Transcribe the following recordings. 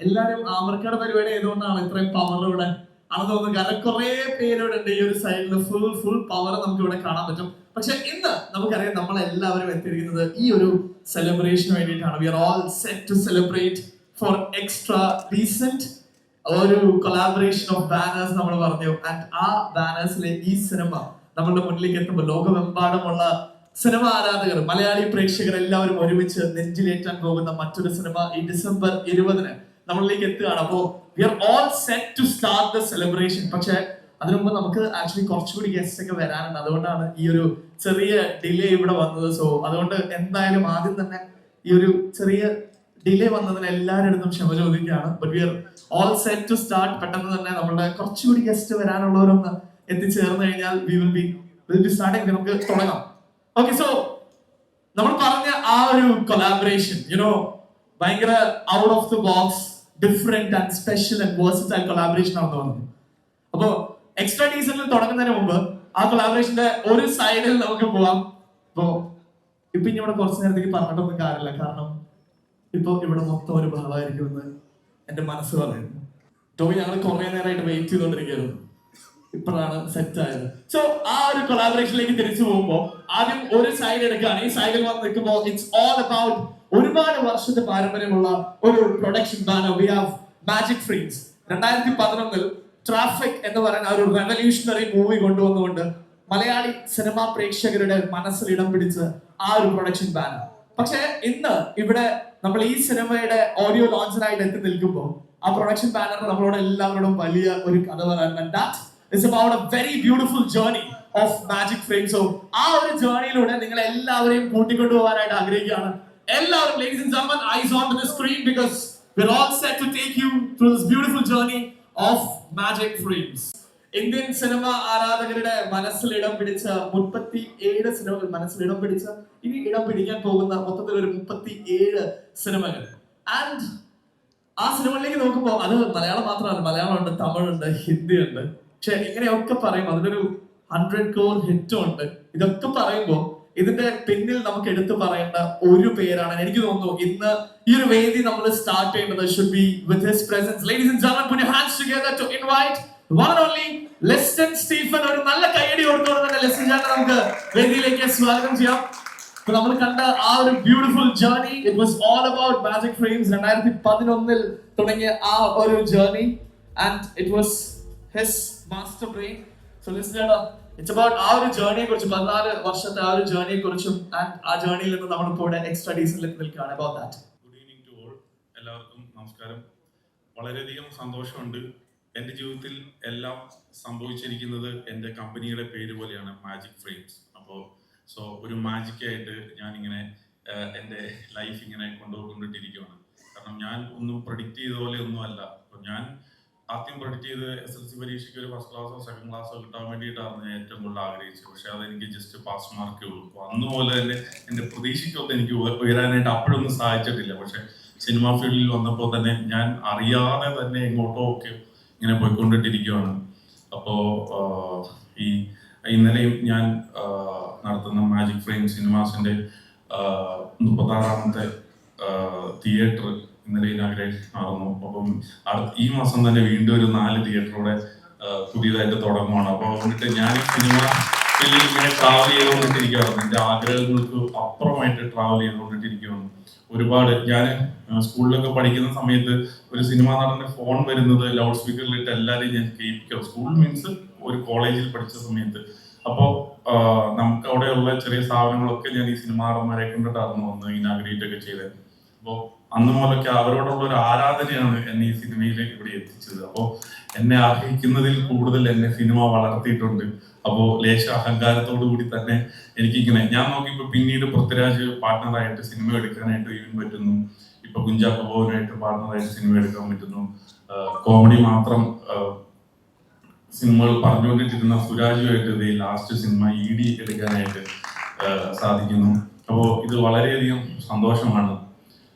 എല്ലാരും ആമർക്കയുടെ പരിപാടി ആയതുകൊണ്ടാണ് ഇത്രയും പവർ ഇവിടെ ആണെന്ന് തോന്നുന്നു. കാരണം കുറെ പേരിവിടെ ഉണ്ട് ഈ ഒരു സൈഡിൽ. ഫുൾ പവർ നമുക്ക് ഇവിടെ കാണാൻ പറ്റും. പക്ഷെ ഇന്ന് നമുക്കറിയാം നമ്മൾ എല്ലാവരും എത്തിയിരിക്കുന്നത് ഈ ഒരു സെലിബ്രേഷന് വേണ്ടിയിട്ടാണ്. We are all set to celebrate for extra decent ഒരു കൊളാബറേഷൻ ഓഫ് ബാനേഴ്സ് നമ്മൾ പറഞ്ഞു. ആൻഡ് ആ ബാനേഴ്സിലെ ഈ സിനിമ നമ്മളുടെ മുന്നിലേക്ക് എത്തുമ്പോൾ ലോകമെമ്പാടുമുള്ള സിനിമ ആരാധകർ, മലയാളി പ്രേക്ഷകർ എല്ലാവരും ഒരുമിച്ച് നെഞ്ചിലേറ്റാൻ പോകുന്ന മറ്റൊരു സിനിമ ഈ ഡിസംബർ 20 നമ്മളിലേക്ക് എത്തുകയാണ്. അപ്പോ we are all set to start the celebration. പക്ഷെ അതിനു മുമ്പ് നമുക്ക് ആക്ച്വലി കുറച്ചുകൂടി ഗസ്റ്റ് ഒക്കെ വരാനുണ്ട്. അതുകൊണ്ടാണ് ഈ ഒരു ചെറിയ ഡിലേ ഇവിടെ വന്നത്. സോ അതുകൊണ്ട് എന്തായാലും ആദ്യം തന്നെ ഈ ഒരു ചെറിയ ഡിലേ വന്നതിന് എല്ലാവരുടെ അടുത്തും ക്ഷമ ചോദിക്കുകയാണ്. But we are all set to start. പെട്ടെന്ന് തന്നെ നമ്മളുടെ കുറച്ചുകൂടി ഗസ്റ്റ് വരാനുള്ളവരൊന്ന് എത്തിച്ചേർന്ന് കഴിഞ്ഞാൽ വിൽ ബി സ്റ്റാർട്ടിങ്. നമുക്ക് തുടങ്ങാം. ഓക്കെ, സോ നമ്മൾ പറഞ്ഞ ആ ഒരു കൊളാബറേഷൻ ഭയങ്കര out of the box, different and special and versatile collaboration ആണെന്ന് തോന്നുന്നു. അപ്പോ എക്സ്ട്രാ ഡീസലിൽ തുടങ്ങുന്നതിന് മുമ്പ് ആ കൊളാബറേഷന്റെ ഒരു സൈഡിൽ നമുക്ക് പോവാം. ഇപ്പോ ഇനി ഇവിടെ കുറച്ചു നേരത്തേക്ക് പറഞ്ഞിട്ടൊന്നും കാര്യമില്ല. കാരണം ഇപ്പൊ ഇവിടെ മൊത്തം ഒരു ബഹളമായിരിക്കുമെന്ന് എന്റെ മനസ്സ് പറയുന്നു. ടോമി, ഞങ്ങൾ കുറെ നേരമായിട്ട് വെയിറ്റ് ചെയ്തുകൊണ്ടിരിക്കുകയായിരുന്നു. ഇപ്പോഴാണ് സെറ്റ് ആയത്. സോ ആ ഒരു കൊളാബറേഷനിലേക്ക് തിരിച്ചു പോകുമ്പോൾ ആദ്യം ഒരു സൈഡ് എടുക്കുകയാണ്. ഈ സൈഡിൽ വന്ന് നിൽക്കുമ്പോൾ ഇറ്റ്സ് ഓൾ അബൌട്ട് ഒരുപാട് വർഷത്തെ പാരമ്പര്യമുള്ള ഒരു production banner. We have magic frames. 2011 traffic എന്ന് പറയുന്ന ഒരു റെവല്യൂഷണറി മൂവി കൊണ്ടുവന്നുകൊണ്ട് മലയാളി സിനിമാ പ്രേക്ഷകരുടെ മനസ്സിൽ ഇടം പിടിച്ച് ആ ഒരു പ്രൊഡക്ഷൻ ബാനർ. പക്ഷെ ഇന്ന് ഇവിടെ നമ്മൾ ഈ സിനിമയുടെ ഓഡിയോ ലോഞ്ചിനായിട്ട് എത്തി നിൽക്കുമ്പോൾ ആ പ്രൊഡക്ഷൻ ബാനർ നമ്മളോട് എല്ലാവരോടും വലിയ ഒരു കഥ പറയാൻ. It's about a very beautiful journey of Magic Frame. So ആ ഒരു ജേർണിയിലൂടെ നിങ്ങൾ എല്ലാവരെയും കൂട്ടിക്കൊണ്ടുപോകാനായിട്ട് ആഗ്രഹിക്കുകയാണ്. എല്ലാവരും, ladies and gentlemen, eyes on to the screen because we're all set to take you through this beautiful journey of Magic Frames. Indian cinema ആരാധകരുടെ മനസ്സിൽ ഇടം പിടിച്ച 37 സിനിമകൾ, മനസ്സിൽ ഇടം പിടിച്ച ഇനി ഇടം പിടിക്കാൻ പോകുന്ന മൊത്തത്തിൽ ഒരു 37 സിനിമകൾ. ആൻഡ് ആ സിനിമകളിലേക്ക് നോക്കുമ്പോൾ അത് മലയാളം മാത്രമല്ല, മലയാളമുണ്ട്, തമിഴുണ്ട്, ഹിന്ദിയുണ്ട്. പക്ഷെ ഇങ്ങനെയൊക്കെ പറയും അതിനൊരു 100 crore ഹിറ്റും ഉണ്ട്. ഇതൊക്കെ പറയുമ്പോൾ ഇതിന്റെ പിന്നിൽ നമുക്ക് എടുത്തു പറയേണ്ട ഒരു പേരാണ്. എനിക്ക് തോന്നുന്നു ഇന്ന് ഈ ഒരു വേദി നമ്മൾ സ്റ്റാർട്ട് ചെയ്യേണ്ടത് should be with his presence. Ladies and gentlemen, put your hands together to invite one and only Listin Stephen. ഒരു നല്ല കൈയടി കൊടുത്തോണ്ട് തന്നെ ലെസ്റ്റൻ ചേട്ടൻ നമുക്ക് വേദിയിലേക്ക് സ്വാഗതം ചെയ്യാം. നമ്മൾ കണ്ട ആ ഒരു beautiful journey, it was all about magic frames. 2011 തുടങ്ങിയ ആ ഒരു journey and it was his master brain. So listen ചേട്ടാ, ഇറ്റ്സ് അബൌട്ട് ആ ഒരു ജേർണിയെ കുറിച്ചും 14 വർഷത്തെ ആ ഒരു ജേർണിയെ കുറിച്ചും ആൻഡ് ആ ജേർണിയിൽ നിന്ന് നമ്മളിപ്പോൾ ഇവിടെ എക്സ്ട്രാ ഡീസലിൽ നിൽക്കുകയാണ്. About that. Good evening to all. എല്ലാവർക്കും നമസ്കാരം. വളരെയധികം സന്തോഷമുണ്ട്. എൻ്റെ ജീവിതത്തിൽ എല്ലാം സംഭവിച്ചിരിക്കുന്നത് എൻ്റെ കമ്പനിയുടെ പേര് പോലെയാണ്, മാജിക് ഫ്രെയിംസ്. അപ്പോൾ ഒരു മാജിക്കായിട്ട് ഞാനിങ്ങനെ എൻ്റെ ലൈഫ് ഇങ്ങനെ കൊണ്ടുപോയിക്കൊണ്ടിരിക്കുകയാണ്. കാരണം ഞാൻ ഒന്നും പ്രഡിക്റ്റ് ചെയ്ത പോലെ ഒന്നും അല്ല. അപ്പോൾ ഞാൻ ആദ്യം പ്രഡിക്റ്റ് ചെയ്ത് SSLC പരീക്ഷയ്ക്ക് ഒരു ഫസ്റ്റ് ക്ലാസ്സോ സെക്കൻഡ് ക്ലാസ്സോ കിട്ടാൻ വേണ്ടിയിട്ടാണ് ഞാൻ ഏറ്റവും കൂടുതൽ ആഗ്രഹിച്ചത്. പക്ഷെ അതെനിക്ക് ജസ്റ്റ് പാസ് മാർക്കേ ഉള്ളൂ. അപ്പോൾ അന്ന് പോലെ തന്നെ എൻ്റെ പ്രതീക്ഷയ്ക്കൊന്നും എനിക്ക് ഉയരാനായിട്ട് അപ്പോഴൊന്നും സാധിച്ചിട്ടില്ല. പക്ഷെ സിനിമാ ഫീൽഡിൽ വന്നപ്പോൾ തന്നെ ഞാൻ അറിയാതെ തന്നെ എങ്ങോട്ടോ ഒക്കെ ഇങ്ങനെ പോയിക്കൊണ്ടിട്ടിരിക്കുകയാണ്. അപ്പോൾ ഇന്നലെയും ഞാൻ നടത്തുന്ന മാജിക് ഫ്രെയിം സിനിമാസിന്റെ 36ാമത്തെ തിയേറ്റർ ഇന്നലെ ഇനാഗ്രേഷൻ ആയിരുന്നു. അപ്പം ഈ മാസം തന്നെ വീണ്ടും ഒരു 4 തിയേറ്ററൂടെ പുതിയതായിട്ട് തുടങ്ങുവാണ്. അപ്പോൾ വന്നിട്ട് ഞാൻ സിനിമ ഫീൽഡിൽ ഇങ്ങനെ ട്രാവൽ ചെയ്തുകൊണ്ടിട്ടിരിക്കുകയാണ്. എൻ്റെ ആഗ്രഹങ്ങൾക്ക് അപ്പുറമായിട്ട് ട്രാവൽ ചെയ്തുകൊണ്ടിട്ടിരിക്കുകയാണ്. ഒരുപാട് ഞാൻ സ്കൂളിലൊക്കെ പഠിക്കുന്ന സമയത്ത് ഒരു സിനിമാ നടന്റെ ഫോൺ വരുന്നത് ലൗഡ് സ്പീക്കറിലിട്ട് എല്ലാവരെയും ഞാൻ കേൾപ്പിക്കാം. സ്കൂൾ മീൻസ് ഒരു കോളേജിൽ പഠിച്ച സമയത്ത്. അപ്പോൾ നമുക്ക് അവിടെയുള്ള ചെറിയ സ്ഥാപനങ്ങളൊക്കെ ഞാൻ ഈ സിനിമാ നടന്മാരെ കൊണ്ടിട്ടായിരുന്നു വന്ന് ഇനാഗ്രേറ്റ് ഒക്കെ ചെയ്തത്. അപ്പോൾ അന്ന് മുതലൊക്കെ അവരോടുള്ള ഒരു ആരാധനയാണ് എന്നെ ഈ സിനിമയിലേക്ക് ഇവിടെ എത്തിച്ചത്. അപ്പോൾ എന്നെ ആഗ്രഹിക്കുന്നതിൽ കൂടുതൽ എന്നെ സിനിമ വളർത്തിയിട്ടുണ്ട്. അപ്പോൾ ലേശ അഹങ്കാരത്തോടു കൂടി തന്നെ എനിക്കിങ്ങനെ ഞാൻ നോക്കിയപ്പോൾ പിന്നീട് പൃഥ്വിരാജ് പാർട്ട്ണറായിട്ട് സിനിമ എടുക്കാനായിട്ട് ഈവൻ പറ്റുന്നു. ഇപ്പൊ കുഞ്ചാക്കോ ബോബനായിട്ട് പാർട്ട്ണറായിട്ട് സിനിമ എടുക്കാൻ പറ്റുന്നു. കോമഡി മാത്രം സിനിമകൾ പറഞ്ഞുകൊണ്ടിട്ടിരുന്ന സുരാജുമായിട്ട് ലാസ്റ്റ് സിനിമ ED എടുക്കാനായിട്ട് സാധിക്കുന്നു. അപ്പോൾ ഇത് വളരെയധികം സന്തോഷമാണ്.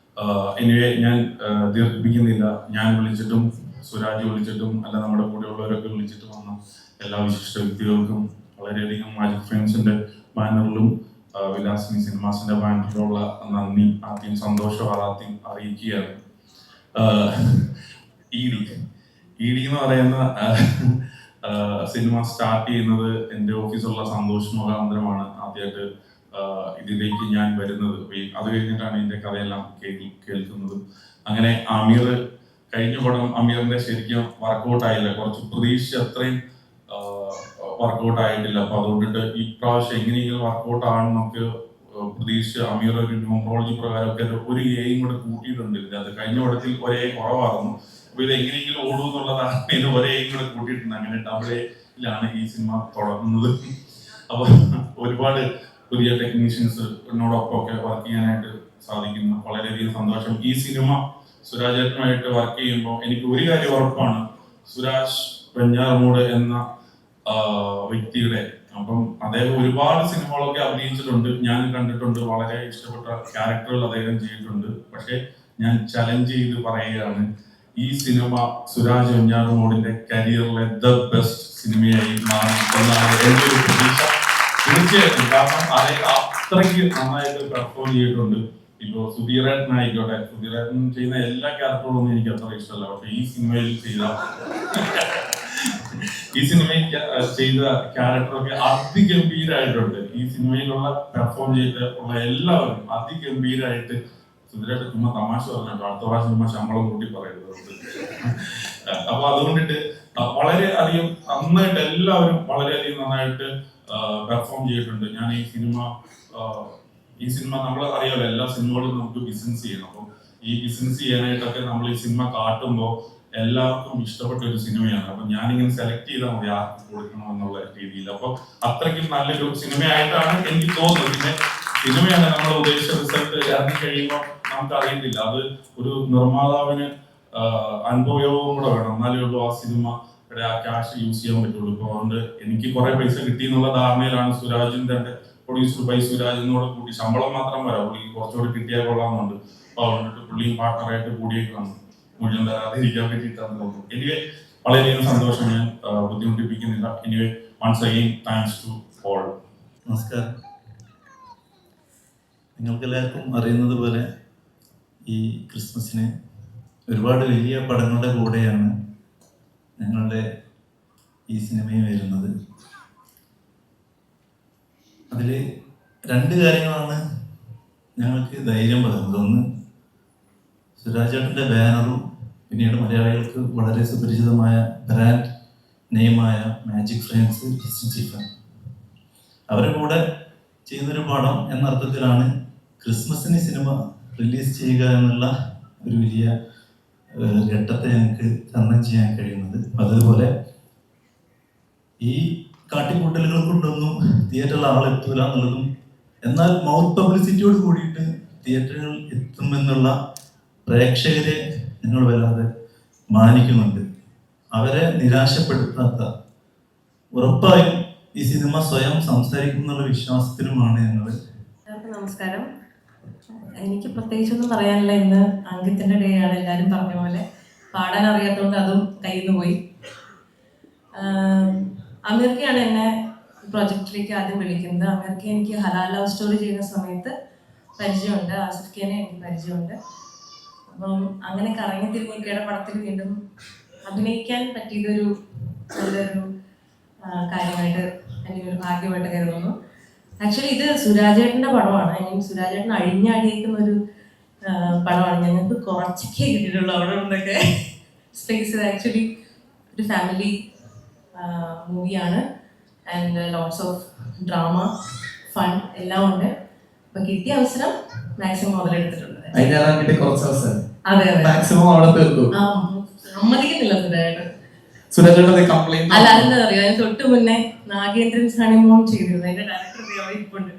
എനിവേ ഞാൻ ദീർഘിപ്പിക്കുന്നില്ല. ഞാൻ വിളിച്ചിട്ടും സുരാജ് വിളിച്ചിട്ടും അല്ല നമ്മുടെ കൂടെയുള്ളവരൊക്കെ വിളിച്ചിട്ട് വന്ന എല്ലാ വിശിഷ്ട വ്യക്തികൾക്കും വളരെയധികം മാജിക് ഫ്രെയിംസിന്റെ ബാനറിലും വിലാസിനി സിനിമാസിന്റെ ബാനറിലുള്ള നന്ദി ആദ്യം സന്തോഷ വാർത്തയും അറിയിക്കുകയാണ്. ഇ ഡി എന്ന് പറയുന്ന സിനിമ സ്റ്റാർട്ട് ചെയ്യുന്നത് എൻ്റെ ഓഫീസുള്ള സന്തോഷ് മുഖാന്തരമാണ്. ആദ്യമായിട്ട് ഇതിലേക്ക് ഞാൻ വരുന്നത്. അത് കഴിഞ്ഞിട്ടാണ് ഇതിന്റെ കഥയെല്ലാം കേൾക്കുന്നത്. അങ്ങനെ അമീർ കഴിഞ്ഞ പടം അമീറിന്റെ ശരിക്കും വർക്കൗട്ട് ആയില്ല, കുറച്ച് പ്രതീക്ഷ അത്രയും വർക്കൗട്ട് ആയിട്ടില്ല. അപ്പൊ അതുകൊണ്ടിട്ട് ഇപ്രാവശ്യം എങ്ങനെയെങ്കിലും വർക്കൗട്ട് ആണെന്നൊക്കെ പ്രതീക്ഷ അമീർ ഒരു ന്യൂമറോളജി പ്രകാരമൊക്കെ ഒരു എയും കൂടെ കൂട്ടിയിട്ടുണ്ട്. അത് കഴിഞ്ഞ പടത്തിൽ ഒരേ കുറവായിരുന്നു. അപ്പൊ ഇത് എങ്ങനെയെങ്കിലും ഓടും എന്നുള്ളതാണ് ഇത് ഒരേയും കൂടെ കൂട്ടിയിട്ടുണ്ട്. അങ്ങനെ ഡബിൾ എയിലാണ് ഈ സിനിമ തുടങ്ങുന്നത്. അപ്പൊ ഒരുപാട് പുതിയ ടെക്നീഷ്യൻസ് എന്നോടൊപ്പം ഒക്കെ വർക്ക് ചെയ്യാനായിട്ട് സാധിക്കുന്നു. വളരെയധികം സന്തോഷം. ഈ സിനിമ സുരാജേട്ടനുമായിട്ട് വർക്ക് ചെയ്യുമ്പോൾ എനിക്ക് ഒരു കാര്യം ഉറപ്പാണ്, സുരാജ് വെഞ്ഞാറമൂട് എന്ന വ്യക്തിയുടെ, അപ്പം അദ്ദേഹം ഒരുപാട് സിനിമകളൊക്കെ അഭിനയിച്ചിട്ടുണ്ട്, ഞാൻ കണ്ടിട്ടുണ്ട്, വളരെ ഇഷ്ടപ്പെട്ട ക്യാരക്ടറുകൾ അദ്ദേഹം ചെയ്തിട്ടുണ്ട്. പക്ഷെ ഞാൻ ചലഞ്ച് ചെയ്ത് പറയുകയാണ്, ഈ സിനിമ സുരാജ് വെഞ്ഞാറമൂടിന്റെ കരിയറിലെ ദ ബെസ്റ്റ് സിനിമയായി മാറി എന്നാണ് എൻ്റെ ഒരു പ്രതീക്ഷ. തീർച്ചയായിട്ടും, കാരണം അദ്ദേഹം അത്രയ്ക്ക് നന്നായിട്ട് പെർഫോം ചെയ്തിട്ടുണ്ട്. ഇപ്പോ സുധീരേട്ടനായിക്കോട്ടെ, സുധീരേട്ടൻ ചെയ്യുന്ന എല്ലാ ക്യാരക്ടറുകളും എനിക്ക് അത്ര ഇഷ്ടമല്ല. പക്ഷെ ഈ സിനിമയിൽ ചെയ്ത ക്യാരക്ടറൊക്കെ അതിഗംഭീരമായിട്ടുണ്ട്. ഈ സിനിമയിലുള്ള പെർഫോം ചെയ്തിട്ടുള്ള എല്ലാവരും അതിഗംഭീരമായിട്ട്. സുധീരേട്ടൻ ചുമ്മാ തമാശ പറഞ്ഞിട്ടോ, അടുത്ത പ്രാവശ്യം ചുമ്മാ ശമ്പളം കൂട്ടി പറയുന്നത്. അപ്പൊ അതുകൊണ്ടിട്ട് വളരെ അധികം നന്നായിട്ട് എല്ലാവരും വളരെയധികം നന്നായിട്ട് പെർഫോം ചെയ്തിട്ടുണ്ട്. ഞാൻ ഈ സിനിമ നമ്മൾ അറിയാലോ, എല്ലാ സിനിമകളും നമുക്ക് ബിസിനസ് ചെയ്യണം. അപ്പോൾ ഈ ബിസിനസ് ചെയ്യാനായിട്ടൊക്കെ നമ്മൾ ഈ സിനിമ കാട്ടുമ്പോൾ എല്ലാവർക്കും ഇഷ്ടപ്പെട്ട ഒരു സിനിമയാണ്. അപ്പൊ ഞാനിങ്ങനെ സെലക്ട് ചെയ്താൽ മതി ആർക്ക് കൊടുക്കണം എന്നുള്ള രീതിയിൽ. അപ്പൊ അത്രയ്ക്കും നല്ലൊരു സിനിമയായിട്ടാണ് എനിക്ക് തോന്നുന്നത്. പിന്നെ സിനിമയാണ് നമ്മൾ ഉദ്ദേശിച്ച റിസൾട്ട് ഇറങ്ങി കഴിയുമ്പോൾ നമുക്ക് അറിയത്തില്ല. അത് ഒരു നിർമ്മാതാവിന് അനുഭവവും കൂടെ വേണം, എന്നാലേ ഉള്ളൂ ആ സിനിമയുടെ ആ ക്യാഷ് യൂസ് ചെയ്യാൻ പറ്റുള്ളൂ. ഇപ്പൊ അതുകൊണ്ട് എനിക്ക് കുറെ പൈസ കിട്ടി എന്നുള്ള ധാരണയിലാണ് സുരാജിന്റെ പ്രൊഡ്യൂസർ ബൈ സുരാജ് എന്നോട് കൂട്ടി. ശമ്പളം മാത്രം വരാം, പുള്ളി കുറച്ചുകൂടി കിട്ടിയാൽ കൊള്ളാമെന്നുണ്ട്. അപ്പൊ അതുകൊണ്ടിട്ട് പുള്ളിയും പാർട്ണറായിട്ട് കൂടിയേക്കാണ്, മൂല്യം തരാതിരിക്കാൻ വേണ്ടിയിട്ടാണ് തോന്നുന്നത്. എനിവേ വളരെയധികം സന്തോഷം, ഞാൻ ബുദ്ധിമുട്ടിപ്പിക്കുന്നില്ല. Anyway once again thanks to all. നമസ്കാരം. നിങ്ങൾക്ക് എല്ലാവർക്കും അറിയുന്നത് പോലെ ഈ ക്രിസ്മസിന് ഒരുപാട് വലിയ പടങ്ങളുടെ കൂടെയാണ് ഞങ്ങളുടെ ഈ സിനിമയും വരുന്നത്. അതിൽ രണ്ട് കാര്യങ്ങളാണ് ഞങ്ങൾക്ക് ധൈര്യം പകർന്നത്. ഒന്ന്, സുരാജേട്ടൻ്റെ ബാനറും പിന്നീട് മലയാളികൾക്ക് വളരെ സുപരിചിതമായ ബ്രാൻഡ് നെയിമായ മാജിക് ഫ്രെയിംസ് ഡിസ്ട്രിബ്യൂഷൻ, അവരുടെ കൂടെ ചെയ്യുന്നൊരു പടം എന്ന അർത്ഥത്തിലാണ് ക്രിസ്മസിന് സിനിമ റിലീസ് ചെയ്യുക എന്നുള്ള ഒരു വലിയ ഘട്ടത്തെ ഞങ്ങൾക്ക് തരണം ചെയ്യാൻ കഴിയുന്നത്. അതുപോലെ ഈ കാട്ടിക്കൂട്ടലുകൾ കൊണ്ടൊന്നും തിയേറ്ററിൽ ആളെത്തൂല എന്നുള്ളതും, എന്നാൽ മൗത്ത് പബ്ലിസിറ്റിയോട് കൂടിയിട്ട് തിയേറ്ററുകൾ എത്തുമെന്നുള്ള പ്രേക്ഷകരെ ഞങ്ങൾ വല്ലാതെ മാനിക്കുന്നുണ്ട്. അവരെ നിരാശപ്പെടുത്താത്ത, ഉറപ്പായും ഈ സിനിമ സ്വയം സംസാരിക്കുന്നുള്ള വിശ്വാസത്തിലുമാണ് ഞങ്ങൾ. നമസ്കാരം. എനിക്ക് പ്രത്യേകിച്ചൊന്നും പറയാനില്ല. ഇന്ന് അങ്കിത്തിന്റെ ഡേ ആണ്. എല്ലാവരും പറഞ്ഞ പോലെ പാടാൻ അറിയാത്തതുകൊണ്ട് അതും കയ്യിൽ നിന്ന് പോയി. അമീർക്കയാണ് എന്നെ പ്രൊജക്റ്റിലേക്ക് ആദ്യം വിളിക്കുന്നത്. അമീർക്ക് എനിക്ക് ഹലാൽ ലവ് സ്റ്റോറി ചെയ്യുന്ന സമയത്ത് പരിചയമുണ്ട്, ആസിഫ് ഖാനെ എനിക്ക് പരിചയമുണ്ട്. അപ്പം അങ്ങനെ കറങ്ങി തിരിഞ്ഞിക്കയുടെ പടത്തിൽ വീണ്ടും അഭിനയിക്കാൻ പറ്റിയതൊരു നല്ലൊരു കാര്യമായിട്ട്, അല്ലെങ്കിൽ ഒരു ഭാഗ്യമായിട്ട് കരുതുന്നു. ആക്ച്വലി ഇത് സുരാജേട്ടൻ്റെ പടമാണ്. ഐ മീൻ സുരാജേട്ടൻ അഴിഞ്ഞാടിയേക്കുന്ന ഒരു പടമാണ്. ഞങ്ങൾക്ക് കുറച്ചൊക്കെ കിട്ടിയിട്ടുള്ളൂ അവിടെ നിന്നൊക്കെ സ്പേസ്. ആക്ച്വലി ഒരു ഫാമിലി മൂവിയാണ് and lots of drama, fun എല്ലാം ഉണ്ട്. അപ്പൊ കിട്ടിയ അവസരം മാക്സിമം മുതലെടുത്തിട്ടുണ്ട്. അതെ അതെ, സമ്മതിക്കുന്നില്ല സുരാജേട്ടൻ. അല്ല, അതെന്താ അറിയാം, അതിന് തൊട്ട് മുന്നേ നാഗേന്ദ്രൻ ഹണിമൂൺ ചെയ്തിരുന്നു. അതിന്റെ ഡയറക്ടർ ഇരിപ്പുണ്ട്.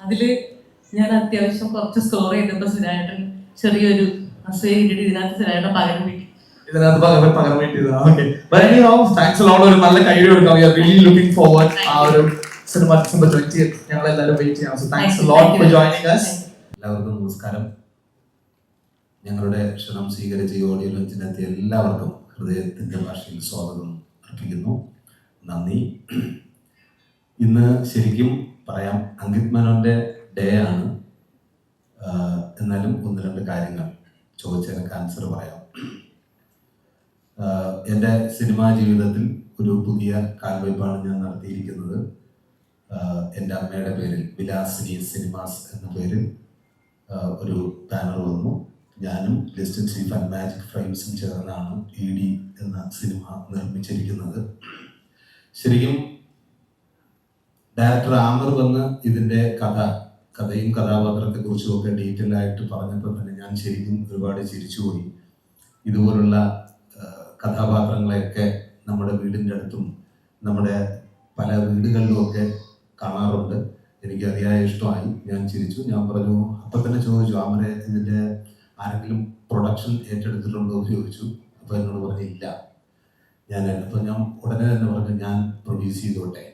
അതില് ഞാൻ അത്യാവശ്യം കുറച്ച് സ്കോർ ചെയ്തപ്പോ സുരാജേട്ടൻ ചെറിയൊരു അസൂയ കിട്ടിയിട്ട് ഇതിനകത്ത് സുരാജേട്ടൻ പകരം വീട്ടി. ഒരു നല്ല കൈഡി കൊടുക്കാം. We are really looking forward ആ ഒരു സിനിമ December 20th ഞങ്ങൾ എല്ലാവരും വെയിറ്റ് ചെയ്യാം. So thanks a lot for joining us. എല്ലാവർക്കും നമസ്കാരം. ഞങ്ങളുടെ ക്ഷണം സ്വീകരിച്ച് ഈ ഓഡിയോ ലോഞ്ചിനെത്തിയ എല്ലാവർക്കും ഹൃദയത്തിൻ്റെ ഭാഷയിൽ സ്വാഗതം അർപ്പിക്കുന്നു. നന്ദി. ഇന്ന് ശരിക്കും പറയാം അങ്കിത് മേനോന്റെ ഡേ ആണ്. എന്നാലും ഒന്ന് രണ്ട് കാര്യങ്ങൾ ചോദിച്ചതിനൊക്കെ ആൻസർ പറയാം. എൻ്റെ സിനിമാ ജീവിതത്തിൽ ഒരു പുതിയ കാൽവയ്പാണ് ഞാൻ നടത്തിയിരിക്കുന്നത്. എൻ്റെ അമ്മയുടെ പേരിൽ വിലാസിനി സിനിമാസ് എന്ന പേരിൽ ഒരു ബാനർ വന്നു. ഞാനും ലിസ്റ്റൻ സ്റ്റീഫൻ മാജിക് ഫ്രെയിംസും ചേർന്നാണ് ED എന്ന സിനിമ നിർമ്മിച്ചിരിക്കുന്നത്. ശരിക്കും ഡയറക്ടർ ആമർ വന്ന് ഇതിൻ്റെ കഥയും കഥാപാത്രത്തെക്കുറിച്ചും ഒക്കെ ഡീറ്റെയിൽ ആയിട്ട് പറഞ്ഞപ്പോൾ തന്നെ ഞാൻ ശരിക്കും ഒരുപാട് ചിരിച്ചുപോയി. ഇതുപോലുള്ള കഥാപാത്രങ്ങളെയൊക്കെ നമ്മുടെ വീടിൻ്റെ അടുത്തും നമ്മുടെ പല വീടുകളിലുമൊക്കെ കാണാറുണ്ട്. എനിക്ക് അതിയായ ഇഷ്ടമായി. ഞാൻ ചിരിച്ചു. ഞാൻ പറഞ്ഞു, അപ്പം തന്നെ ചോദിച്ചു, ആമരെ ഇതിൻ്റെ ആരെങ്കിലും പ്രൊഡക്ഷൻ ഏറ്റെടുത്തിട്ടുണ്ടോ എന്ന് ചോദിച്ചു. അപ്പോൾ എന്നോട് പറഞ്ഞു ഇല്ല. അപ്പോൾ ഞാൻ ഉടനെ തന്നെ പറഞ്ഞു ഞാൻ പ്രൊഡ്യൂസ് ചെയ്തോട്ടെ,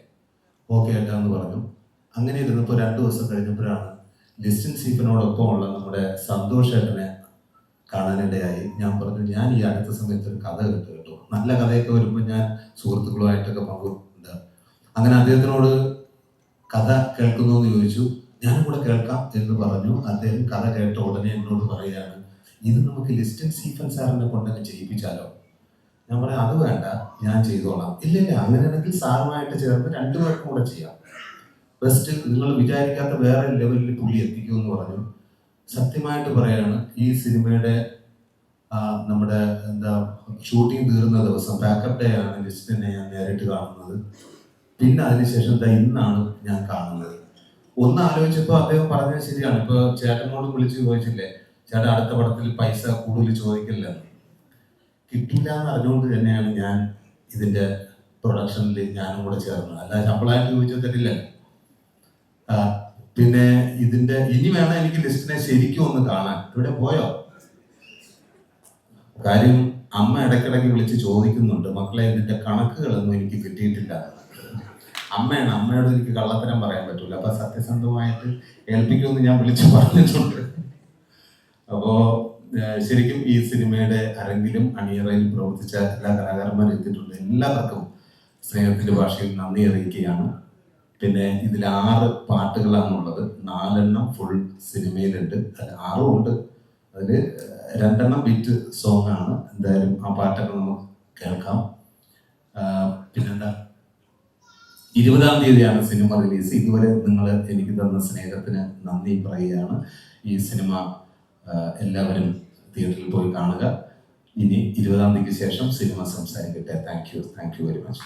ഓക്കെ ഏട്ടാന്ന് പറഞ്ഞു. അങ്ങനെ ഇരുന്നപ്പോൾ 2 ദിവസം കഴിഞ്ഞപ്പോഴാണ് ലിസ്റ്റൻ സ്റ്റീഫനോടൊപ്പമുള്ള നമ്മുടെ സന്തോഷ് ഏട്ടനെ കാണാനിടയായി. ഞാൻ പറഞ്ഞു ഞാൻ ഈ അടുത്ത സമയത്ത് ഒരു കഥ കേട്ടു, നല്ല കഥയൊക്കെ വരുമ്പോൾ ഞാൻ സുഹൃത്തുക്കളുമായിട്ടൊക്കെ പങ്കുണ്ട്. അങ്ങനെ അദ്ദേഹത്തിനോട് കഥ കേൾക്കുന്നു എന്ന് ചോദിച്ചു. ഞാനും കൂടെ കേൾക്കാം എന്ന് പറഞ്ഞു. അദ്ദേഹം കഥ കേട്ട ഉടനെ എന്നോട് പറയുകയാണ്, ഇത് നമുക്ക് ലിസ്റ്റൻ സ്റ്റീഫൻ സാറിനെ കൊണ്ടങ്ങ് ചെയ്യിപ്പിച്ചാലോ? ഞാൻ പറയാം അത് വേണ്ട, ഞാൻ ചെയ്തോളാം. ഇല്ല അങ്ങനെയാണെങ്കിൽ സാറുമായിട്ട് ചേർന്ന് 2 പേർക്കും കൂടെ ചെയ്യാം. ബെസ്റ്റ് നിങ്ങൾ വിചാരിക്കാത്ത വേറെ ലെവലിൽ പുള്ളി എത്തിക്കുമെന്ന് പറഞ്ഞു. സത്യമായിട്ട് പറയാണ്, ഈ സിനിമയുടെ നമ്മുടെ ഷൂട്ടിംഗ് തീർന്ന ദിവസം പാക്കപ്പ് ഡേ ആണ് ലിസ്റ്റിനെ ഞാൻ നേരിട്ട് കാണുന്നത്. പിന്നെ അതിനുശേഷം ഇന്നാണ് ഞാൻ കാണുന്നത്. ഒന്ന് ആലോചിച്ചപ്പോൾ അദ്ദേഹം പറഞ്ഞത് ശരിയാണ്. ഇപ്പോൾ ചേട്ടനോട് വിളിച്ച് ചോദിച്ചില്ലേ, ചേട്ടൻ അടുത്ത പടത്തിൽ പൈസ കൂടുതൽ ചോദിക്കില്ലെന്ന്. കിട്ടില്ല എന്ന് അറിഞ്ഞുകൊണ്ട് തന്നെയാണ് ഞാൻ ഇതിൻ്റെ പ്രൊഡക്ഷനിൽ ഞാനും കൂടെ ചേർന്നത്. അല്ല ശമ്പളമായിട്ട് ചോദിച്ചാൽ തരില്ല. പിന്നെ ഇതിൻ്റെ ഇനി വേണം എനിക്ക് ലിസ്റ്റിനെ ശരിക്കും ഒന്ന് കാണാൻ. ഇവിടെ പോയോ? കാര്യം അമ്മ ഇടയ്ക്കിടയ്ക്ക് വിളിച്ച് ചോദിക്കുന്നുണ്ട്, മക്കളെ ഇതിൻ്റെ കണക്കുകളൊന്നും എനിക്ക് കിട്ടിയിട്ടില്ല. അമ്മയോട് എനിക്ക് കള്ളത്തരം പറയാൻ പറ്റൂല. അപ്പൊ സത്യസന്ധമായിട്ട് ഏൽപ്പിക്കുമെന്ന് ഞാൻ വിളിച്ചു പറഞ്ഞിട്ടുണ്ട്. അപ്പോ ശരിക്കും ഈ സിനിമയുടെ അരങ്ങിലും അണിയറയിൽ പ്രവർത്തിച്ച എല്ലാ കലാകാരന്മാരും എത്തിയിട്ടുണ്ട്. എല്ലാവർക്കും സ്നേഹത്തിന്റെ ഭാഷയിൽ നന്ദി അറിയിക്കുകയാണ്. പിന്നെ ഇതിൽ 6 പാട്ടുകളാണുള്ളത്. 4 ഫുൾ സിനിമയിലുണ്ട്, 6 ഉണ്ട്. അതിൽ 2 ബീറ്റ് സോങ് ആണ്. എന്തായാലും ആ പാട്ടൊക്കെ നമുക്ക് കേൾക്കാം. പിന്നെന്താ, 20-ാം തീയതിയാണ് സിനിമ റിലീസ്. ഇതുവരെ നിങ്ങൾ എനിക്ക് തന്ന സ്നേഹത്തിന് നന്ദി പറയുകയാണ്. ഈ സിനിമ എല്ലാവരും തിയേറ്ററിൽ പോയി കാണുക. ഇനി 20-ാം തീയതിക്ക് ശേഷം സിനിമ സംസാരിക്കട്ടെ. Thank you very much.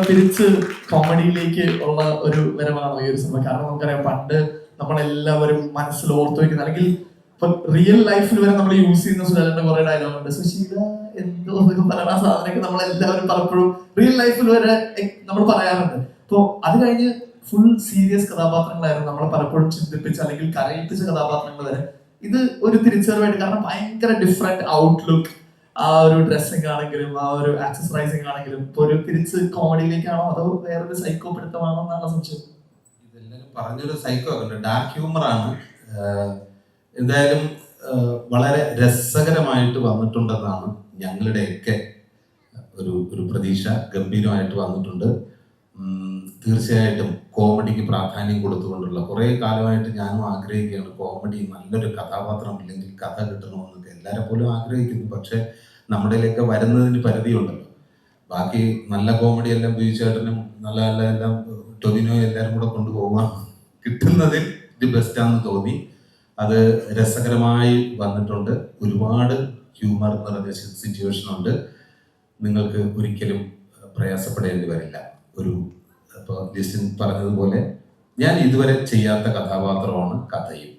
തിരിച്ച് കോമഡിയിലേക്ക് ഉള്ള ഒരു വരവാണോ ഈ ഒരു സിനിമ? കാരണം നമുക്കറിയാം പണ്ട് നമ്മളെല്ലാവരും മനസ്സിൽ ഓർത്തു വെക്കുന്ന, അല്ലെങ്കിൽ ഇപ്പൊ റിയൽ ലൈഫിൽ വരെ നമ്മൾ യൂസ് ചെയ്യുന്ന സുരേന്ദ്രന്റെ കുറെ ഡയലോഗ് ഉണ്ട്. സുശീല എന്തോ പറയുന്ന സാധനമൊക്കെ നമ്മളെല്ലാവരും പലപ്പോഴും റിയൽ ലൈഫിൽ വരെ നമ്മൾ പറയാറുണ്ട്. അപ്പോ അത് കഴിഞ്ഞ് ഫുൾ സീരിയസ് കഥാപാത്രങ്ങളായിരുന്നു നമ്മളെ പലപ്പോഴും ചിന്തിപ്പിച്ച അല്ലെങ്കിൽ കരയിപ്പിച്ച കഥാപാത്രങ്ങൾ വരെ. ഇത് ഒരു തിരിച്ചറിവായിട്ട്, കാരണം ഭയങ്കര ഡിഫറെന്റ് ഔട്ട്ലുക്ക്, ആ ഒരു ഡ്രസ്സിംഗ് ആണെങ്കിലും ആ ഒരു ആക്സസറൈസിംഗ് ആണെങ്കിലും ഇപ്പൊ ഒരു തിരിച്ച് കോമഡിയിലേക്കാണോ അതോ വേറൊരു സൈക്കോ പിടുത്തമാണോ എന്നാണ് സംശയം. ഇതെല്ലാവരും പറഞ്ഞൊരു സൈക്കോ ഉണ്ട്, ഡാർക്ക് ഹ്യൂമറാണ്. എന്തായാലും വളരെ രസകരമായിട്ട് വന്നിട്ടുണ്ടെന്നാണ് ഞങ്ങളുടെയൊക്കെ ഒരു പ്രതീക്ഷ. ഗംഭീരമായിട്ട് വന്നിട്ടുണ്ട്. തീർച്ചയായിട്ടും കോമഡിക്ക് പ്രാധാന്യം കൊടുത്തുകൊണ്ടുള്ള കുറേ കാലമായിട്ട് ഞാനും ആഗ്രഹിക്കുകയാണ്. കോമഡി നല്ലൊരു കഥാപാത്രം ഇല്ലെങ്കിൽ കഥ കിട്ടണമെന്നൊക്കെ എല്ലാവരെ പോലും ആഗ്രഹിക്കുന്നു. പക്ഷെ നമ്മുടെയിലൊക്കെ വരുന്നതിന് പരിധിയുണ്ടല്ലോ. ബാക്കി നല്ല കോമഡി എല്ലാം ബീച്ചേട്ടനും നല്ല എല്ലാം ടൊവിനോ എല്ലാവരും കൂടെ കൊണ്ടുപോകാൻ കിട്ടുന്നതിൽ ഇത് ബെസ്റ്റാണെന്ന് തോന്നി. അത് രസകരമായി വന്നിട്ടുണ്ട്. ഒരുപാട് ഹ്യൂമർ നിറഞ്ഞ സിറ്റുവേഷൻ ഉണ്ട്. നിങ്ങൾക്ക് ഒരിക്കലും പ്രയാസപ്പെടേണ്ടി വരില്ല. ഇപ്പോൾ ലിസ്റ്റിൻ പറഞ്ഞതുപോലെ ഞാൻ ഇതുവരെ ചെയ്യാത്ത കഥാപാത്രമാണ് കഥയും.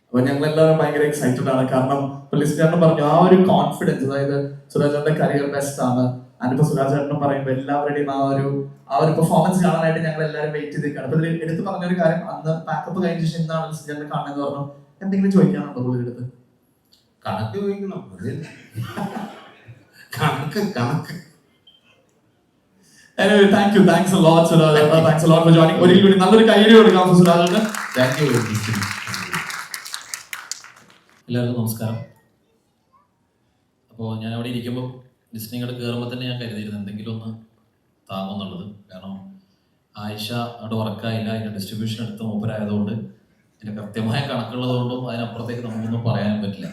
അപ്പൊ ഞങ്ങൾ എല്ലാവരും ഭയങ്കര എക്സൈറ്റഡ് ആണ്. കാരണം ലിസ്റ്റിൻ പറഞ്ഞു ആ ഒരു കോൺഫിഡൻസ്, അതായത് സുരാജേട്ടന്റെ കരിയർ ബെസ്റ്റ് ആണ്. അതിപ്പോ സുരാജേട്ടനും പറയുമ്പോൾ എല്ലാവരുടെയും ആ ഒരു പെർഫോമൻസ് കാണാനായിട്ട് ഞങ്ങൾ എല്ലാവരും വെയിറ്റ് ചെയ്തിരിക്കുകയാണ്. അപ്പൊ ഇതിൽ എടുത്ത് പറഞ്ഞൊരു കാര്യം, അന്ന് പാക്കപ്പ് കഴിഞ്ഞ ശേഷം എന്താണ് ലിസ്റ്റിനെ കാണുന്നത് പറഞ്ഞു. എന്തെങ്കിലും ചോദിക്കാനുണ്ടോ പുള്ളിയുടെ അടുത്ത്? കണക്ക് ചോദിക്കണം. കണക്ക്. Anyway, thanks a lot, Suraj. Thanks a lot for joining. ഒരിക്കൽ കൂടി നല്ലൊരു കൈയ്യടി കൊടുക്കാം സുരാജിന്. Thank you. എല്ലാവർക്കും നമസ്കാരം. അപ്പോൾ ഞാൻ അവിടെ ഇരിക്കുമ്പോൾ ലിസ്റ്റിംഗ് ഇങ്ങോട്ട് കയറുമ്പോൾ തന്നെ ഞാൻ കരുതിയിരുന്നു എന്തെങ്കിലും ഒന്ന് താങ്ങുന്നുള്ളത്. കാരണം ആയിഷ അവിടെ വർക്കായില്ല, അതിൻ്റെ ഡിസ്ട്രിബ്യൂഷൻ എടുത്ത് മൂപ്പരായതുകൊണ്ട് ഇതിൻ്റെ കൃത്യമായ കണക്കുള്ളതുകൊണ്ടും അതിനപ്പുറത്തേക്ക് നമുക്കൊന്നും പറയാനും പറ്റില്ല.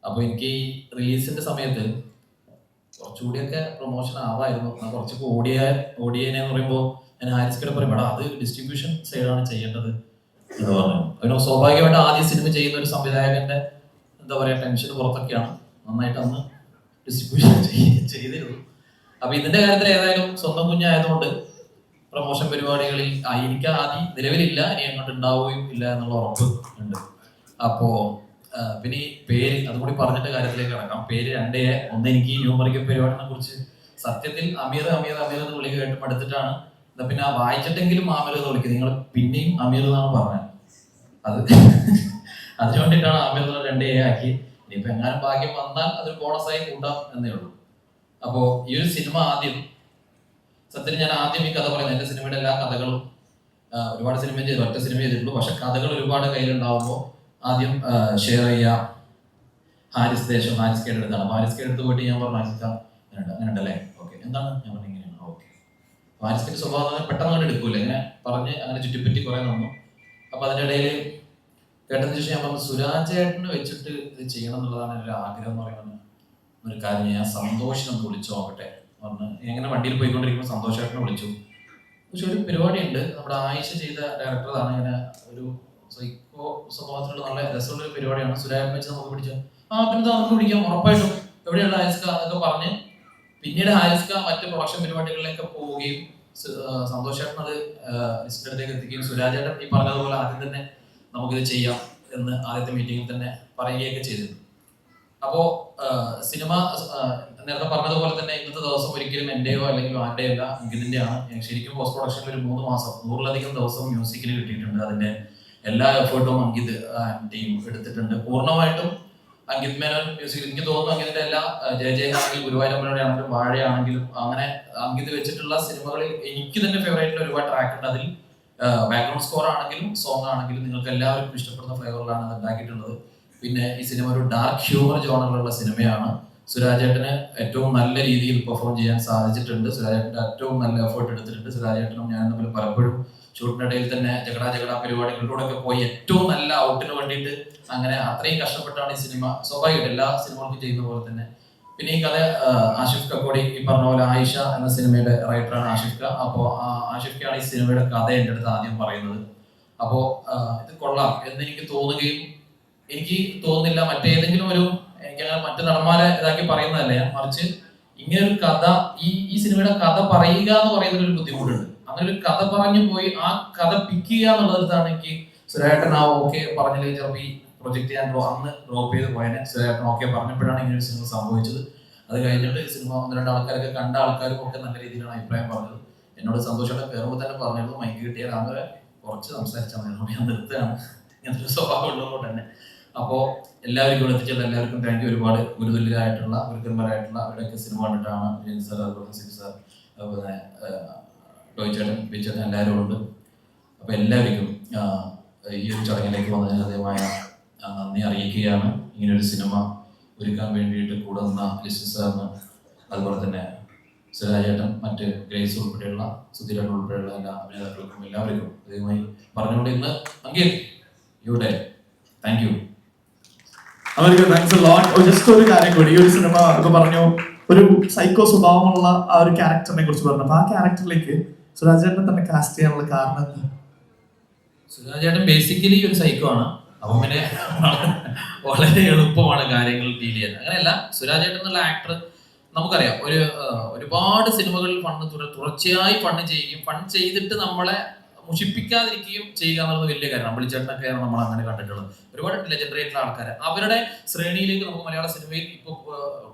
അപ്പോൾ എനിക്ക് ഈ റിലീസിന്റെ സമയത്ത് കുറച്ചുകൂടിയൊക്കെ പ്രൊമോഷൻ ആവായിരുന്നു. കുറച്ചൊക്കെ ഓടിയേനെ എന്ന് പറയുമ്പോൾ ഞാൻ ഹാരിസ്കയുടെ പറയും എടാ അത് ഡിസ്ട്രിബ്യൂഷൻ സൈഡാണ് ചെയ്യേണ്ടത് എന്ന് പറഞ്ഞു. അതിന് സ്വാഭാവികമായിട്ട് ആദ്യ സിനിമ ചെയ്യുന്ന ഒരു സംവിധായകന്റെ എന്താ പറയുക ടെൻഷൻ പുറത്തൊക്കെയാണ്. നന്നായിട്ട് അന്ന് ഡിസ്ട്രിബ്യൂഷൻ ചെയ്തിരുന്നു. അപ്പൊ ഇതിന്റെ കാര്യത്തിൽ ഏതായാലും സ്വന്തം കുഞ്ഞായതുകൊണ്ട് പ്രൊമോഷൻ പരിപാടികളിൽ എനിക്ക് ആദ്യം നിലവിലില്ല, ഇനി അങ്ങോട്ട് ഉണ്ടാവുകയും ഇല്ല എന്നുള്ള ഉറപ്പ് ഉണ്ട്. അപ്പോ പിന്നെ ഈ പേര് അതുകൂടി പറഞ്ഞിട്ട് കാര്യത്തിലേക്ക് കിടക്കാം. പേര് രണ്ടേ ഒന്ന്. എനിക്ക് ഈ ന്യൂമറിക്കൽ പരിപാടിനെ കുറിച്ച് സത്യത്തിൽ അമീർ എന്ന് വിളി കേട്ട് പഠിച്ചിട്ടാണ്. എന്നാ പിന്നെ ആ വായിച്ചിട്ടെങ്കിലും ആമിർ എന്ന് വിളിക്കുന്നത്. നിങ്ങൾ പിന്നെയും അമീർ എന്നാണ് പറഞ്ഞത്. അത് അതിനു വേണ്ടിയിട്ടാണ് ആമിർ എന്ന് രണ്ടേ ആക്കി. ഇനിയിപ്പോ എങ്ങാനും ഭാഗ്യം വന്നാൽ അതൊരു ബോണസായി കൂട്ടാം എന്നേ ഉള്ളൂ. അപ്പോ ഈ ഒരു സിനിമ ആദ്യം സത്യത്തിൽ ഞാൻ ആദ്യം ഈ കഥ പറയുന്നത് എന്റെ സിനിമയുടെ എല്ലാ കഥകളും ഒരുപാട് സിനിമ ചെയ്തു, ഒറ്റ സിനിമ ചെയ്തിട്ടുള്ളൂ. പക്ഷെ കഥകൾ ഒരുപാട് കയ്യിലുണ്ടാവുമ്പോൾ ആദ്യം ഷെയർ ചെയ്യുക ഹാരിസ് കേയുടെ അടുത്താണ്. അപ്പൊ ഹാരിസ് കേയുടെ അടുത്ത് പോയിട്ട് ഞാൻ പറഞ്ഞു ഹാരിസ്ക അങ്ങനെ ഉണ്ടല്ലേ, ഓക്കെ എന്താണ് ഞാൻ പറഞ്ഞു ഇങ്ങനെയാണ്, ഓക്കെ. ഹാരിസ് കേയുടെ സ്വഭാവം പെട്ടെന്ന് അങ്ങനെ എടുക്കൂല, ഇങ്ങനെ പറഞ്ഞ് അങ്ങനെ ചുറ്റിപ്പറ്റി കുറെ നിന്നു. അപ്പൊ അതിനിടയിൽ കേട്ടതിന് ശേഷം ഞാൻ പറഞ്ഞു സുരാജ് ചേട്ടന് വെച്ചിട്ട് ഇത് ചെയ്യണം എന്നുള്ളതാണ് എൻ്റെ ആഗ്രഹം എന്ന് പറയുന്നത്. ഒരു കാര്യം ഞാൻ സന്തോഷം വിളിച്ചു നോക്കട്ടെ പറഞ്ഞ് എങ്ങനെ വണ്ടിയിൽ പോയിക്കൊണ്ടിരിക്കുമ്പോൾ സന്തോഷേട്ടനെ വിളിച്ചു. പക്ഷെ ഒരു പരിപാടി ഉണ്ട്, നമ്മുടെ ആയിഷ ചെയ്ത ഡയറക്ടറാണ്, ഇങ്ങനെ ഒരു സൈക്കോ സ്വഭാവത്തിലുള്ള നല്ല രസമുള്ള ഒരു പരിപാടിയാണ്. സുരാജിനെ വെച്ച് നമുക്ക് പിടിച്ചു. പിന്നെ നമുക്ക് പിടിക്കാം ഉറപ്പായിട്ടും, എവിടെയുള്ള ഹാരിസ്ക എന്നൊക്കെ പറഞ്ഞ് പിന്നീട് ഹാരിസ്ക മറ്റ് പ്രൊഡക്ഷൻ പരിപാടികളിലേക്ക് പോവുകയും സന്തോഷേട്ടൻ അത് ലിസ്റ്റിന്റെ അടുത്തേക്ക് എത്തിക്കുകയും സുരാജേട്ടൻ ഈ പറഞ്ഞതുപോലെ ആദ്യം തന്നെ നമുക്കിത് ചെയ്യാം എന്ന് ആദ്യത്തെ മീറ്റിംഗിൽ തന്നെ പറയുകയൊക്കെ ചെയ്തിരുന്നു. അപ്പോ സിനിമ നേരത്തെ പറഞ്ഞതുപോലെ തന്നെ ഇന്നത്തെ ദിവസം ഒരിക്കലും എന്റെയോ അല്ലെങ്കിൽ ആരുടെയോ അല്ല, അങ്കിതിന്റെയാണ്. ശരിക്കും പോസ്റ്റ് പ്രൊഡക്ഷനിൽ ഒരു 3 മാസം 100-ലധികം ദിവസം മ്യൂസിക്കിൽ കിട്ടിയിട്ടുണ്ട്. അതിന്റെ എല്ലാ എഫേർട്ടും അങ്കിത് ടീം എടുത്തിട്ടുണ്ട്. പൂർണ്ണമായിട്ടും അങ്കിത് മേനോൻ മ്യൂസിക്. എനിക്ക് തോന്നുന്നു അങ്കിതിന്റെ എല്ലാ ജയ ആണെങ്കിലും ഗുരുവായൂരമ്പലയുടെ ആണെങ്കിലും വാഴയാണെങ്കിലും അങ്ങനെ അങ്കിത് വെച്ചിട്ടുള്ള സിനിമകളിൽ എനിക്ക് തന്നെ ഫേവറേറ്റ് ഒരുപാട് ട്രാക്ക് ഉണ്ട്. അതിൽ ബാക്ക്ഗ്രൗണ്ട് സ്കോർ ആണെങ്കിലും സോങ് ആണെങ്കിലും നിങ്ങൾക്ക് എല്ലാവർക്കും ഇഷ്ടപ്പെടുന്ന ഫ്ലേവറിലാണ് അത് ഉണ്ടാക്കിയിട്ടുള്ളത്. പിന്നെ ഈ സിനിമ ഒരു ഡാർക്ക് ഹ്യൂമർ ജോണറിലുള്ള സിനിമയാണ്. സുരാജേട്ടന് ഏറ്റവും നല്ല രീതിയിൽ പെർഫോം ചെയ്യാൻ സാധിച്ചിട്ടുണ്ട്. സുരാജേട്ടൻ്റെ ഏറ്റവും നല്ല എഫേർട്ട് എടുത്തിട്ടുണ്ട്. സുരാജേട്ടനും ഞാൻ തമ്മിൽ പലപ്പോഴും ഷൂട്ടിനിടയിൽ തന്നെ ജഗടാ പരിപാടികളിലൂടെ ഒക്കെ പോയി ഏറ്റവും നല്ല ഔട്ടിന് വേണ്ടിയിട്ട് അങ്ങനെ അത്രയും കഷ്ടപ്പെട്ടാണ് ഈ സിനിമ സ്വാഭാവികമായിട്ട് എല്ലാ സിനിമകൾക്കും ചെയ്യുന്ന പോലെ തന്നെ. പിന്നെ ഈ കഥ ആഷിഫ് കക്കോടി ഈ പറഞ്ഞ പോലെ ആയിഷ എന്ന സിനിമയുടെ റൈറ്ററാണ് ആഷിഫ് ക. അപ്പോൾ ആഷിഫ് കയാണ് ഈ സിനിമയുടെ കഥ എൻ്റെ അടുത്ത് ആദ്യം പറയുന്നത്. അപ്പോൾ ഇത് കൊള്ളാം എന്നെനിക്ക് തോന്നുകയും എനിക്ക് തോന്നുന്നില്ല മറ്റേതെങ്കിലും ഒരു എനിക്കങ്ങനെ മറ്റു നടന്മാരെ ഇതാക്കി പറയുന്നതല്ല ഞാൻ, മറിച്ച് ഇങ്ങനെ ഒരു കഥ ഈ സിനിമയുടെ കഥ പറയുക എന്ന് പറയുന്നതിലൊരു ബുദ്ധിമുട്ടുണ്ട്. അങ്ങനെ ഒരു കഥ പറഞ്ഞു പോയി ആ കഥ പിക്ക് ചെയ്യുക എന്നുള്ളതാണ് എനിക്ക് സുരാജേട്ടൻ ആ ഓക്കെ പറഞ്ഞില്ലെങ്കിൽ ചിലപ്പോൾ ഈ പ്രൊജക്ട് ഞാൻ അന്ന് ഡ്രോപ്പ് ചെയ്ത് പോയതിനെ സുരാജേട്ടൻ ഓക്കെ പറഞ്ഞപ്പോഴാണ് ഇങ്ങനെ ഒരു സിനിമ സംഭവിച്ചത്. അത് കഴിഞ്ഞിട്ട് സിനിമ 1-2 ആൾക്കാരൊക്കെ കണ്ട ആൾക്കാരും ഒക്കെ നല്ല രീതിയിലാണ് അഭിപ്രായം പറഞ്ഞത്. എന്നോട് സന്തോഷത്തോടെ കയറുമ്പോൾ തന്നെ പറഞ്ഞിരുന്നു മൈക്ക് കിട്ടിയാൽ അങ്ങനെ കുറച്ച് സംസാരിച്ചാൽ മതി, ഞാൻ നിർത്തുകയാണ്, ഇങ്ങനത്തെ ഒരു സ്വഭാവം ഉള്ളതുകൊണ്ട് തന്നെ. അപ്പോൾ എല്ലാവർക്കും എത്തിച്ചുള്ള എല്ലാവർക്കും താങ്ക് യു. ഒരുപാട് ഗുരുതുല്യരായിട്ടുള്ള ഗുരുക്കന്മാരായിട്ടുള്ള അവരുടെയൊക്കെ സിനിമ കണ്ടിട്ടാണ് വിജയൻ സാർ, അതുപോലെ സിബി സാർ, അതുപോലെ ടോയ്ച്ചേട്ടൻ, ബിച്ചേട്ടൻ എല്ലാവരും ഉണ്ട്. അപ്പോൾ എല്ലാവർക്കും ഈ ഒരു ചടങ്ങിലേക്ക് വന്നതിന് ഹൃദയമായ നന്ദി അറിയിക്കുകയാണ്. ഇങ്ങനൊരു സിനിമ ഒരുക്കാൻ വേണ്ടിയിട്ട് കൂടെ നിന്ന ലിസ്റ്റ് സാറിന്, അതുപോലെ തന്നെ സുരാജേട്ടൻ, മറ്റ് ഗ്രേസ് ഉൾപ്പെടെയുള്ള സുധീരൻ ഉൾപ്പെടെയുള്ള എല്ലാ അഭിനേതാക്കൾക്കും എല്ലാവർക്കും ഹൃദയമായി പറഞ്ഞുകൊണ്ട് ഇന്ന് uncle U day thank you. അവർക്ക് താങ്ക്സ് ലോട്ട്. ജസ്റ്റ് ഒരു കാര്യം കൂടി, ഈ ഒരു സിനിമ ഒക്കെ പറഞ്ഞു ഒരു സൈക്കോ സ്വഭാവമുള്ള ആ ഒരു ക്യാരക്ടറിനെ കുറിച്ച് പറഞ്ഞു. അപ്പൊ ആ ക്യാരക്ടറിലേക്ക് സുരാജേട്ടനെ തന്നെ കാസ്റ്റ് ചെയ്യാനുള്ള കാരണം എന്താ? സുരാജേട്ടൻ ബേസിക്കലി ഒരു സൈക്കോ ആണ്. അപ്പൊ പിന്നെ വളരെ എളുപ്പമാണ് കാര്യങ്ങൾ ഡീൽ ചെയ്യാൻ. അങ്ങനെയല്ല, സുരാജേട്ടൻ എന്നുള്ള ആക്ടർ നമുക്കറിയാം ഒരുപാട് സിനിമകളിൽ തുടർച്ചയായി ഫണ്ട് ചെയ്തിട്ട് നമ്മളെ മുഷിപ്പിക്കാതിരിക്കുകയും ചെയ്യുക എന്നുള്ളത് വലിയ കാര്യമാണ്. വിളിച്ചേട്ടനൊക്കെയാണ് നമ്മൾ അങ്ങനെ കണ്ടിട്ടുള്ളത്. ഒരുപാട് ലെജൻഡറി ആയിട്ടുള്ള ആൾക്കാർ അവരുടെ ശ്രേണിയിലേക്ക് നമുക്ക് മലയാള സിനിമയിൽ ഇപ്പോൾ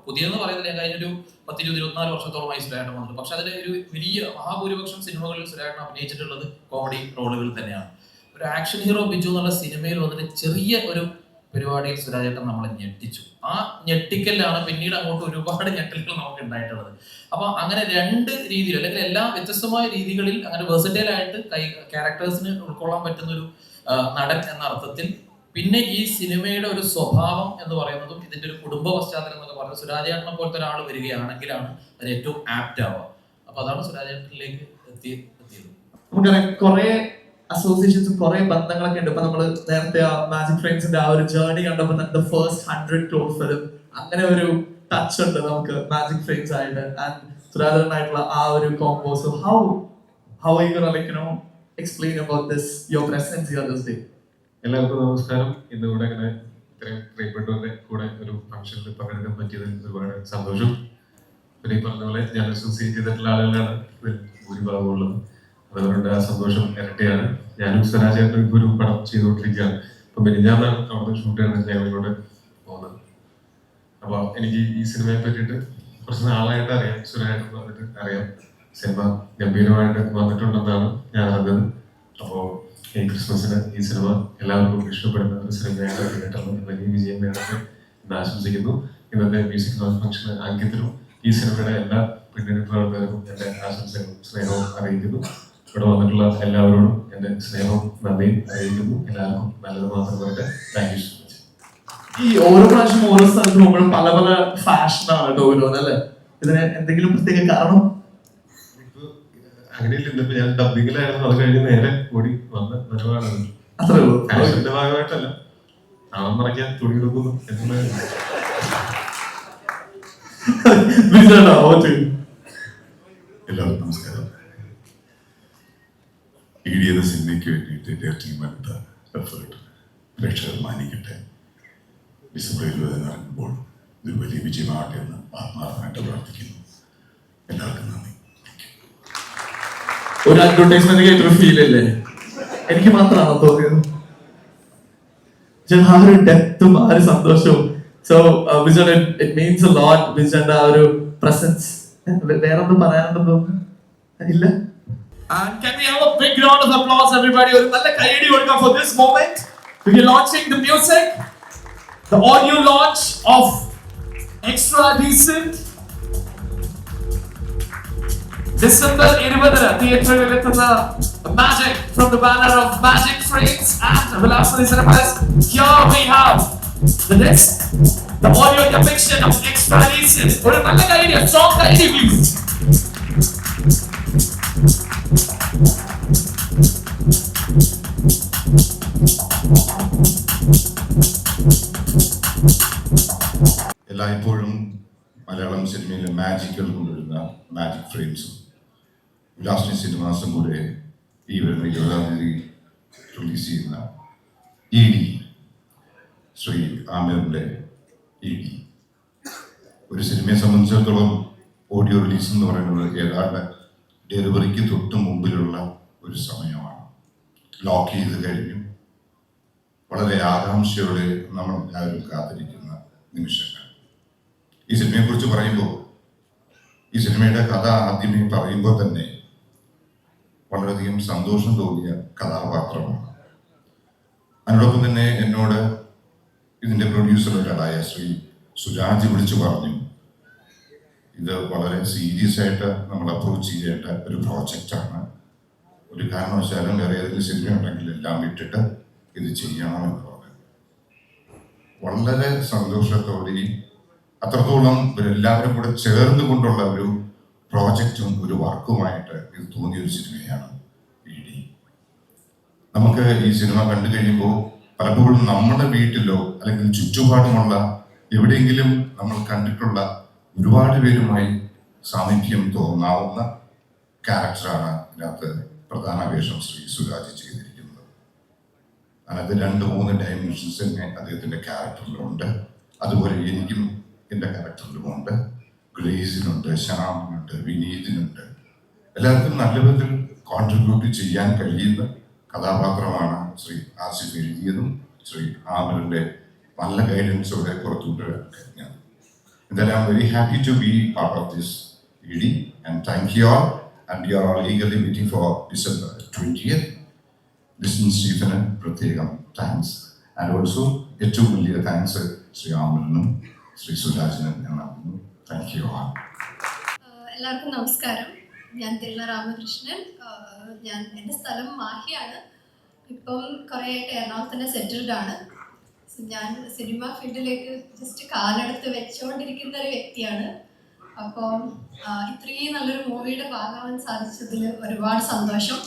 പുതിയതെന്ന് പറയുന്നത് കഴിഞ്ഞൊരു 10-24 വർഷത്തോളമായി സുരാജേട്ടൻ വന്നിട്ട്. പക്ഷെ അതിൽ ഒരു വലിയ മഹാഭൂരിപക്ഷം സിനിമകളിൽ സുരാജേട്ടൻ അഭിനയിച്ചിട്ടുള്ളത് കോമഡി റോളുകൾ തന്നെയാണ്. ഒരു ആക്ഷൻ ഹീറോ ബിജു എന്നുള്ള സിനിമയിൽ വന്നിട്ട് ചെറിയ ഒരു പരിപാടിയിൽ സുരാജേട്ടൻ നമ്മളെ ഞെട്ടിച്ചു. ആ ഞെട്ടിക്കലാണ് പിന്നീട് അങ്ങോട്ട് ഒരുപാട് ഞെട്ടലുകൾ നമുക്ക് ഉണ്ടായിട്ടുള്ളത്. അപ്പൊ അങ്ങനെ 2 രീതിയിൽ അല്ലെങ്കിൽ എല്ലാ വ്യത്യസ്തമായ രീതികളിൽ അങ്ങനെ വെർസറ്റൈൽ ആയിട്ട് ക്യാരക്ടേഴ്സിന് ഉൾക്കൊള്ളാൻ പറ്റുന്ന ഒരു നടൻ എന്ന അർത്ഥത്തിൽ. പിന്നെ ഈ സിനിമയുടെ ഒരു സ്വഭാവം എന്ന് പറയുന്നതും ഇതിന്റെ ഒരു കുടുംബ പശ്ചാത്തലം എന്നൊക്കെ പറയുന്നത് സുരാജേട്ടനെ പോലത്തെ ഒരാൾ വരികയാണെങ്കിലാണ് അത് ഏറ്റവും ആപ്റ്റ് ആവുക. അപ്പൊ അതാണ് സുരാജേട്ടനിലേക്ക് എത്തിയത്. നമുക്കറിയാം കുറെ അസോസിയേഷൻസും കുറെ ബന്ധങ്ങളൊക്കെ ഉണ്ട്. ഇപ്പൊ നമ്മള് നേരത്തെ മാജിക് ഫ്രെയിംസിന്റെ ആ ഒരു ജേർണി കണ്ടപ്പോൾ തന്നെ ഫസ്റ്റ് 100 crore ഫിലിം, അങ്ങനെ ഒരു ടച്ച് ഉണ്ട് നമുക്ക് മാജിക് ഫ്രെയിംസ് ആയിട്ട് ആൻഡ് സുരാധരനായിട്ടുള്ള ആ ഒരു combo. So how are you gonna explain about this, your presence here this day? എല്ലാവർക്കും നമസ്കാരം. ഇന്ന് ഇവിടെ ഇങ്ങനെ ഇത്രയും പ്രിയപ്പെട്ടവരുടെ കൂടെ ഒരു ഫംഗ്ഷനിൽ പങ്കെടുക്കാൻ പറ്റിയതിൽ ഒരുപാട് സന്തോഷം. പിന്നെ ഈ പറഞ്ഞ പോലെ ഞാൻ അസോസിയേറ്റ് ചെയ്തിട്ടുള്ള ആളുകളാണ് ഇതിൽ ഭൂരിഭാഗമുള്ളത്. അതുകൊണ്ട് ആ സന്തോഷം ഇരട്ടിയാണ്. ഞാനും സ്വരാജേട്ടനും ഇപ്പോൾ ഒരു പടം ചെയ്തുകൊണ്ടിരിക്കുകയാണ്. ഇപ്പൊ മെനിഞ്ഞാന്നാണ് അവിടെ ഷൂട്ട് ചെയ്യണം ഞങ്ങളിലൂടെ പോകുന്നത്. അപ്പൊ എനിക്ക് ഈ സിനിമയെ പറ്റിയിട്ട് കുറച്ച് നാളായിട്ട് അറിയാം. സുരാജേട്ടൻ വന്നിട്ട് അറിയാം. സിനിമ ഗംഭീരമായിട്ട് വന്നിട്ടുണ്ടെന്നാണ് ഞാൻ അറിഞ്ഞത്. അപ്പോൾ ഈ ക്രിസ്മസിന് ഈ സിനിമ എല്ലാവർക്കും ഇഷ്ടപ്പെടുന്ന ഒരു സിനിമയായിട്ട് കേട്ടുള്ള വലിയ വിജയം വേണമെന്ന് ഇന്ന് ആശംസിക്കുന്നു. ഇന്നത്തെ മ്യൂസിക് ലോഞ്ച് ഫംഗ്ഷന് ആംഗ്യത്തിനും ഈ സിനിമയുടെ എല്ലാ പിന്നണി പ്രവർത്തകർക്കും എൻ്റെ ആശംസകളും സ്നേഹവും അറിയിക്കുന്നു. ഇവിടെ വന്നിട്ടുള്ള എല്ലാവരോടും എൻ്റെ സ്നേഹവും നന്ദിയും അറിയിക്കുന്നു. എല്ലാവർക്കും നല്ലത് മാത്രം പറയട്ടെ. Thank you so much. ഈ ഓരോ പ്രാവശ്യം ഓരോ സ്ഥലത്ത് പോകുമ്പോഴും പല പല ഫാഷനാണ് ഡോവിനോ അല്ലേ? ഇതിന് എന്തെങ്കിലും പ്രത്യേക കാരണം? അങ്ങനെയില്ല. ഇന്നിപ്പോ ഞാൻ ഡബിങ്ങിലായിരുന്നു. അത് കഴിഞ്ഞ് നേരെ കൂടി വന്ന് നിലപാടാണ്. അത്രേ ഉള്ളൂ. ഫാഷന്റെ ഭാഗമായിട്ടല്ല, നാളെ മറയ്ക്കാൻ തുണി എടുക്കുന്നു എന്നുള്ള. എല്ലാവർക്കും നമസ്കാരം. ഈടിയ സിനിമയ്ക്ക് വേണ്ടിയിട്ട് ടീമെടുത്ത എഫേർട്ട് പ്രേക്ഷകർ മാനിക്കട്ടെ. ഡിസംബർ 20 ഇറങ്ങുമ്പോൾ ഇതൊരു വലിയ വിജയമാകട്ടെ എന്ന് ആത്മാർത്ഥമായിട്ട് പ്രാർത്ഥിക്കുന്നു. എല്ലാവർക്കും നന്ദി. ഒരു അഡ്വർടൈസ്മെന്റ് കേട്ടൊരു ഫീൽ അല്ലേ? എനിക്ക് മാത്രമാണോ തോന്നിയത്? ആ ഒരു ഡെപ്തും ആ ഒരു സന്തോഷവും. So Vijay, it means a lot വിജയന്റെ ആ ഒരു പ്രസൻസ്. വേറെ ഒന്നും പറയാനുണ്ടെന്ന് തോന്നുന്നു ഇല്ല? And can we have a big round of applause, everybody? ഒരു നല്ല കൈയടി കൊടുക്കാം for this moment. We are launching the music, the audio launch of Extra Decent. December 20 തിയേറ്ററുകളിൽ എത്തുന്ന Magic from the banner of Magic Frames and Velocity Cinemas. Here we have the disc, the audio depiction of Extra Decent. ഒരു നല്ല കൈയടി, strong കൈയടി please. എല്ലായ്പ്പോഴും മലയാളം സിനിമയിലെ മാജിക്കുകൾ കൊണ്ടുവരുന്ന magic ഫ്രെയിംസും Vilasini സിനിമാസും കൂടെ ഈ വരുന്ന 20-ാം തീയതി റിലീസ് ചെയ്യുന്ന ED, ശ്രീ ആമിറിൻ്റെ ED. ഒരു സിനിമയെ സംബന്ധിച്ചിടത്തോളം ഓഡിയോ റിലീസ് എന്ന് പറയുന്നത് ഏതാണ്ട് ഡെലിവറിക്ക് തൊട്ട് മുമ്പിലുള്ള ഒരു സമയമാണ്. ലോക്ക് ചെയ്ത് കഴിഞ്ഞു. വളരെ ആകാംക്ഷയോടെ നമ്മൾ എല്ലാവരും കാത്തിരിക്കുന്ന നിമിഷങ്ങൾ. ഈ സിനിമയെക്കുറിച്ച് പറയുമ്പോൾ, ഈ സിനിമയുടെ കഥ ആദ്യമേ പറയുമ്പോൾ തന്നെ വളരെയധികം സന്തോഷം തോന്നിയ കഥാപാത്രമാണ്. അതിനോടൊപ്പം തന്നെ എന്നോട് ഇതിൻ്റെ പ്രൊഡ്യൂസർ ഒരാളായ ശ്രീ സുരാജ് വിളിച്ചു പറഞ്ഞു, ഇത് വളരെ സീരിയസ് ആയിട്ട് നമ്മൾ അപ്രോച്ച് ചെയ്യേണ്ട ഒരു പ്രോജക്റ്റാണ്. ഒരു കാരണവശാലും വേറെ ഏതെങ്കിലും സിനിമ ഉണ്ടെങ്കിൽ എല്ലാം വിട്ടിട്ട് ഇത് ചെയ്യണമെന്ന് പറഞ്ഞു. വളരെ സന്തോഷത്തോടെ അത്രത്തോളം ഇവരെല്ലാവരും കൂടെ ചേർന്ന് കൊണ്ടുള്ള ഒരു പ്രോജക്റ്റും ഒരു വർക്കുമായിട്ട് ഇത് തോന്നിയൊരു സിനിമയാണ് ED. നമുക്ക് ഈ സിനിമ കണ്ടു കഴിയുമ്പോൾ പലപ്പോഴും നമ്മുടെ വീട്ടിലോ അല്ലെങ്കിൽ ചുറ്റുപാടുമുള്ള എവിടെയെങ്കിലും നമ്മൾ കണ്ടിട്ടുള്ള ഒരുപാട് പേരുമായി സാമീപ്യം തോന്നാവുന്ന ക്യാരക്ടറാണ് ഇതിനകത്ത് പ്രധാന വേഷം ശ്രീ സുരാജ് ചെയ്തിരിക്കുന്നത്. അതിനകത്ത് 2-3 ഡയമെൻഷൻസ് തന്നെ അദ്ദേഹത്തിൻ്റെ ക്യാരക്ടറിലുണ്ട്. അതുപോലെ എനിക്കും എൻ്റെ ക്യാരക്ടറിലുമുണ്ട്. ഗ്രേസിനുണ്ട്, ശ്യാമിനുണ്ട്, വിനീതിനുണ്ട്. എല്ലാവർക്കും നല്ല വിധത്തിൽ കോൺട്രിബ്യൂട്ട് ചെയ്യാൻ കഴിയുന്ന കഥാപാത്രമാണ് ശ്രീ ആസിഫ് എഴുതിയതും ശ്രീ ആമിറിൻ്റെ നല്ല ഗൈഡൻസോടെ പുറത്തുകൊണ്ടുവരാൻ കഴിഞ്ഞത്. എന്തായാലും I am very happy to be part of this ED and thank you all, and you are all eagerly waiting for December 20th. Listen Stephen പ്രത്യേകം താങ്ക്സ്. ആൻഡ് ഓൾസോ ഏറ്റവും വലിയ താങ്ക്സ് ശ്രീ ആമിറിനും ശ്രീ സുരാജിനും എന്നാണ്. Thank you all. എല്ലാവർക്കും നമസ്കാരം. ഞാൻ തിരുന രാമകൃഷ്ണൻ. എൻ്റെ സ്ഥലം മാഹിയാണ്. ഇപ്പം കുറേയായിട്ട് എറണാകുളത്ത് തന്നെ സെറ്റിൽഡ് ആണ്. ഞാൻ സിനിമ ഫീൽഡിലേക്ക് ജസ്റ്റ് കാലെടുത്ത് വെച്ചുകൊണ്ടിരിക്കുന്ന ഒരു വ്യക്തിയാണ്. അപ്പം ഇത്രയും നല്ലൊരു മൂവിയുടെ ഭാഗമാവാൻ സാധിച്ചതിൽ ഒരുപാട് സന്തോഷം.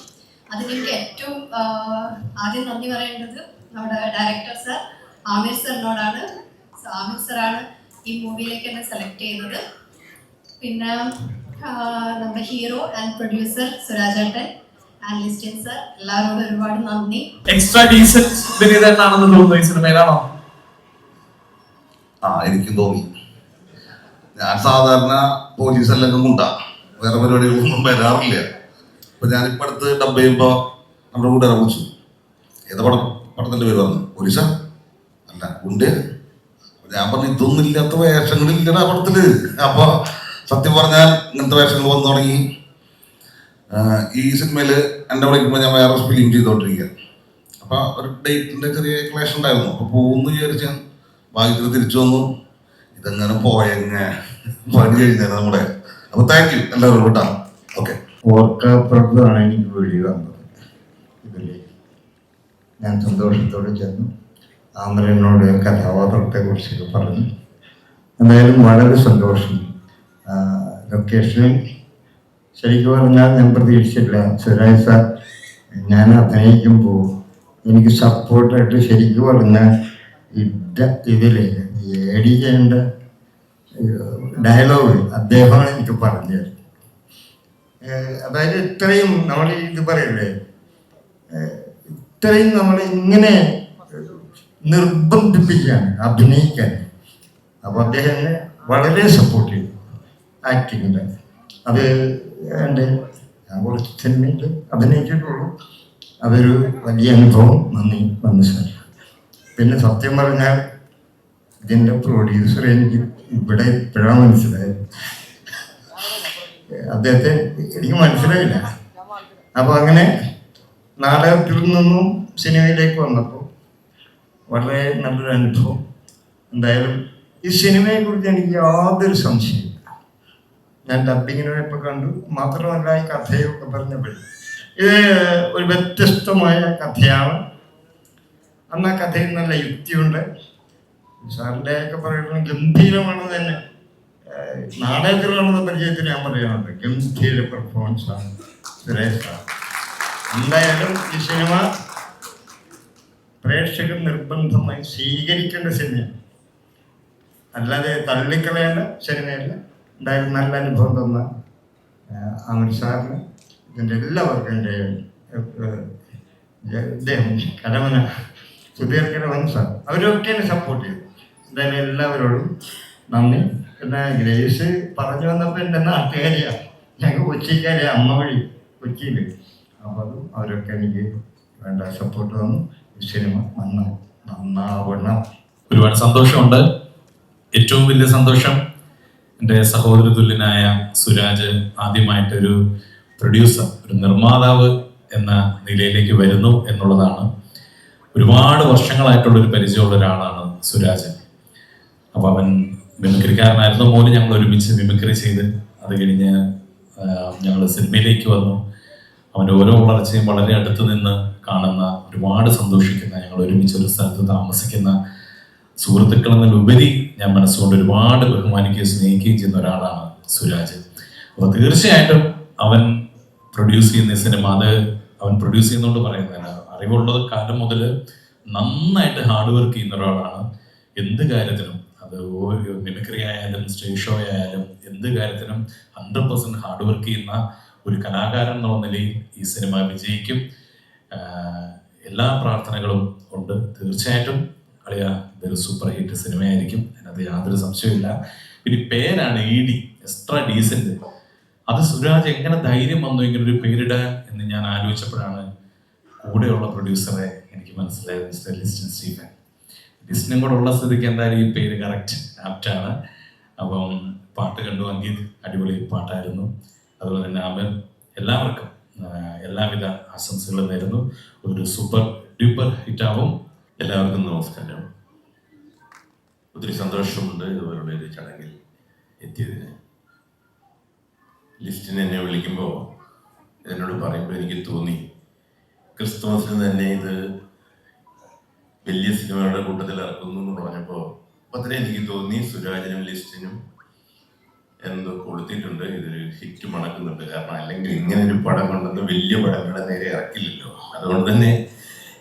അതിനെനിക്ക് ഏറ്റവും ആദ്യം നന്ദി പറയേണ്ടത് നമ്മുടെ ഡയറക്ടർ സർ ആമിർ സാറിനോടാണ്. ആമിർ സാറാണ് ഈ മൂവിയിലേക്ക് എന്നെ സെലക്ട് ചെയ്തത്. പിന്നെ നമ്മുടെ ഹീറോ ആൻഡ് പ്രൊഡ്യൂസർ സുരാജേട്ടൻ ആൻഡ് ലിസ്റ്റിൻ സർ, എല്ലാവരോടും ഒരുപാട് നന്ദി. എക്സ്ട്രാ ഡീസന്റ് വിനീതനാണെന്ന് തോന്നുന്നു ഈ സിനിമയിലാണോ? എനിക്കും തോന്നി. ഞാൻ സാധാരണ പോലീസെല്ലാം കൊണ്ടാ, വേറെ പരിപാടികളൊന്നും വരാറില്ല. അപ്പൊ ഞാനിപ്പോ അടുത്ത് ഡബ് ചെയ്യുമ്പോ നമ്മുടെ കൂടെ വിളിച്ചു, ഏതാ പടത്തിന്റെ പേര് പറഞ്ഞു, പോലീസാ അല്ല ഉണ്ട്. ഞാൻ പറഞ്ഞു ഇതൊന്നും ഇല്ലാത്ത വേഷങ്ങളില്ലടാ പടത്തില്. അപ്പൊ സത്യം പറഞ്ഞാൽ ഇങ്ങനത്തെ വേഷങ്ങൾ വന്നു തുടങ്ങി. ഈ സിനിമയില് എന്നെ വിളിക്കുമ്പോൾ ഞാൻ വേറെ ഫിലിം ചെയ്തോണ്ടിരിക്കുക. അപ്പൊ ഒരു ഡേറ്റിന്റെ ചെറിയ ക്ലാഷ് ഉണ്ടായിരുന്നു. അപ്പൊ പോകുന്നു വിചാരിച്ച് ഞാൻ ഭാഗ്യത്തിൽ തിരിച്ചു വന്നു. ഇതെങ്ങനെ പോയെങ്ങനെ പണി കഴിഞ്ഞാൽ നമ്മുടെ. അപ്പൊ താങ്ക് യു എല്ലാവരും കേട്ടാ. ഓക്കെ. ഓർക്കപ്പുറത്താണ് എനിക്ക് വിളി വന്നത്. ഇതില് ഞാൻ സന്തോഷത്തോടെ ചെന്നു. ആമരനോട് കഥാപാത്രത്തെ കുറിച്ചൊക്കെ പറഞ്ഞു. എന്തായാലും വളരെ സന്തോഷം. ലൊക്കേഷനിൽ ശരിക്കും പറഞ്ഞാൽ ഞാൻ പ്രതീക്ഷിച്ചില്ല. സുരാജ് സാർ ഞാൻ അഭിനയിക്കുമ്പോൾ എനിക്ക് സപ്പോർട്ടായിട്ട് ശരിക്കും പറഞ്ഞാൽ ഇതില് ഏഡി ചെയ്യേണ്ട ഡയലോഗ് അദ്ദേഹമാണ് എനിക്ക് പറഞ്ഞു തരുന്നത്. അതായത് ഇത്രയും നമ്മൾ ഇത് പറയല്ലേ, ഇത്രയും നമ്മൾ ഇങ്ങനെ നിർബന്ധിപ്പിക്കുകയാണ് അഭിനയിക്കാൻ. അപ്പോൾ അദ്ദേഹം വളരെ സപ്പോർട്ട് ചെയ്തു ആക്ടിങ്ങിൻ്റെ. അത് എൻ്റെ ഞാൻ കുറച്ച് സിനിമയിൽ അഭിനയിച്ചിട്ടുള്ളൂ. അതൊരു വലിയ അനുഭവം. നന്ദി സാർ. പിന്നെ സത്യം പറഞ്ഞാൽ ഇതിൻ്റെ പ്രൊഡ്യൂസർ എനിക്ക് ഇവിടെ ഇപ്പോഴാണ് മനസ്സിലായത്. അദ്ദേഹത്തെ എനിക്ക് മനസ്സിലായില്ല. അപ്പോൾ അങ്ങനെ നാടകത്തിൽ നിന്നും സിനിമയിലേക്ക് വന്നപ്പോൾ വളരെ നല്ലൊരു അനുഭവം. എന്തായാലും ഈ സിനിമയെക്കുറിച്ച് എനിക്ക് യാതൊരു സംശയമില്ല. ഞാൻ ഡബിങ്ങിന് പോയപ്പോൾ കണ്ടു. മാത്രമല്ല ഈ കഥയൊക്കെ പറഞ്ഞപ്പോൾ ഇത് ഒരു വ്യത്യസ്തമായ കഥയാണ്. അന്ന് ആ കഥയിൽ നല്ല യുക്തിയുണ്ട്. സാറിൻ്റെ ഒക്കെ പറയുന്നത് ഗംഭീരമാണ് തന്നെ. നാടകത്തിലാണെന്ന പരിചയത്തിൽ ഞാൻ പറയാറുണ്ട്. ഗംഭീര പെർഫോമൻസ് ആണ് സുരേഷ് സാർ. എന്തായാലും ഈ സിനിമ പ്രേക്ഷകർ നിർബന്ധമായി സ്വീകരിക്കേണ്ട സിനിമയാണ്, അല്ലാതെ തള്ളിക്കളയേണ്ട സിനിമയല്ല. എന്തായാലും നല്ല അനുഭവം തന്ന ആമിർ സാറിന്, ഇതിൻ്റെ എല്ലാവർക്കും എൻ്റെ ഇദ്ദേഹം കരമന സുധീർ കരമൻ സാർ അവരൊക്കെ എന്നെ സപ്പോർട്ട് ചെയ്തു. എന്തായാലും എല്ലാവരോടും നന്ദി. പിന്നെ ഗ്രേസ് പറഞ്ഞു വന്നപ്പോൾ എൻ്റെ നാട്ടുകാരിയാണ്, ഞങ്ങൾ കൊച്ചിക്കാരെ അമ്മ വഴി കൊച്ചിയിൽ. അപ്പോൾ അതും അവരൊക്കെ എനിക്ക് വേണ്ട സപ്പോർട്ട് തന്നു. ഈ സിനിമ നന്നാവണം. ഒരുപാട് സന്തോഷമുണ്ട്. ഏറ്റവും വലിയ സന്തോഷം എൻ്റെ സഹോദര തുല്യനായ സുരാജ് ആദ്യമായിട്ടൊരു പ്രൊഡ്യൂസർ, ഒരു നിർമ്മാതാവ് എന്ന നിലയിലേക്ക് വരുന്നു എന്നുള്ളതാണ്. ഒരുപാട് വർഷങ്ങളായിട്ടുള്ളൊരു പരിചയമുള്ള ഒരാളാണ് സുരാജ്. അപ്പോൾ അവൻ മിമിക്രിക്കാരനായിരുന്നു. മോന് ഞങ്ങൾ ഒരുമിച്ച് മിമിക്രി ചെയ്ത് അത് കഴിഞ്ഞ് ഞങ്ങൾ സിനിമയിലേക്ക് വന്നു. അവൻ്റെ ഓരോ വളർച്ചയും വളരെ അടുത്ത് നിന്ന് കാണുന്ന, ഒരുപാട് സന്തോഷിക്കുന്ന, ഞങ്ങൾ ഒരുമിച്ച് ഒരു സ്ഥലത്ത് താമസിക്കുന്ന സുഹൃത്തുക്കളെന്നതിലുപരി ഞാൻ മനസ്സുകൊണ്ട് ഒരുപാട് ബഹുമാനിക്കുകയും സ്നേഹിക്കുകയും ചെയ്യുന്ന ഒരാളാണ് സുരാജ്. അപ്പോൾ തീർച്ചയായിട്ടും അവൻ പ്രൊഡ്യൂസ് ചെയ്യുന്ന സിനിമ, അത് അവൻ പ്രൊഡ്യൂസ് ചെയ്യുന്നതുകൊണ്ട് പറയുന്നതല്ല, അറിവുള്ളത് കാലം മുതൽ നന്നായിട്ട് ഹാർഡ് വർക്ക് ചെയ്യുന്ന ഒരാളാണ്. എന്ത് കാര്യത്തിനും, അത് മിമിക്രി ആയാലും സ്റ്റേജ് ഷോ ആയാലും എന്ത് കാര്യത്തിനും 100% ഹാർഡ് വർക്ക് ചെയ്യുന്ന ഒരു കലാകാരൻ എന്നുള്ള നിലയിൽ ഈ സിനിമ വിജയിക്കും. എല്ലാ പ്രാർത്ഥനകളും ഉണ്ട്. തീർച്ചയായിട്ടും അളിയ ഇതൊരു സൂപ്പർ ഹിറ്റ് സിനിമയായിരിക്കും, അതിനകത്ത് യാതൊരു സംശയമില്ല. പിന്നെ പേരാണ് ED, എക്സ്ട്രാ ഡീസന്റ്. അത് സുരാജ് എങ്ങനെ ധൈര്യം വന്നു ഇങ്ങനെ ഒരു പേരിടാൻ എന്ന് ഞാൻ ആലോചിച്ചപ്പോഴാണ് കൂടെയുള്ള പ്രൊഡ്യൂസറെ എനിക്ക് മനസ്സിലായത്, മിസ്റ്റർ ലിസ്റ്റിൻ സ്റ്റീഫൻ. ലിസ്റ്റിനും കൂടെ ഉള്ള സ്ഥിതിക്ക് എന്തായാലും ഈ പേര് കറക്റ്റ് ആപ്റ്റാണ്. അപ്പം പാട്ട് കണ്ടു, അങ്കീത് അടിപൊളി പാട്ടായിരുന്നു. അതുപോലെ തന്നെ ആമിർ, എല്ലാവർക്കും എല്ലാവിധ ആശംസകളും നേരുന്നു. ഒരു സൂപ്പർ ഡ്യൂപ്പർ ഹിറ്റാവും. എല്ലാവർക്കും നമസ്കാരം. ഒത്തിരി സന്തോഷമുണ്ട് ഇതുപോലുള്ള ഒരു ചടങ്ങിൽ എത്തിയതിന്. ലിസ്റ്റിന് എന്നെ വിളിക്കുമ്പോൾ എന്നോട് പറയുമ്പോൾ എനിക്ക് തോന്നി ക്രിസ്തുമസിന് തന്നെ ഇത് വലിയ സിനിമകളുടെ കൂട്ടത്തിൽ ഇറക്കുന്നു എന്ന് പറഞ്ഞപ്പോൾ അപ്പം തന്നെ എനിക്ക് തോന്നി സുരാജിനും ലിസ്റ്റിനും എന്തോ കൊടുത്തിട്ടുണ്ട്. ഇതൊരു ഹിറ്റ് മണക്കുന്നുണ്ട്. കാരണം അല്ലെങ്കിൽ ഇങ്ങനെ ഒരു പടം കൊണ്ടൊന്ന് വലിയ പടങ്ങളെ നേരെ ഇറക്കില്ലല്ലോ. അതുകൊണ്ട് തന്നെ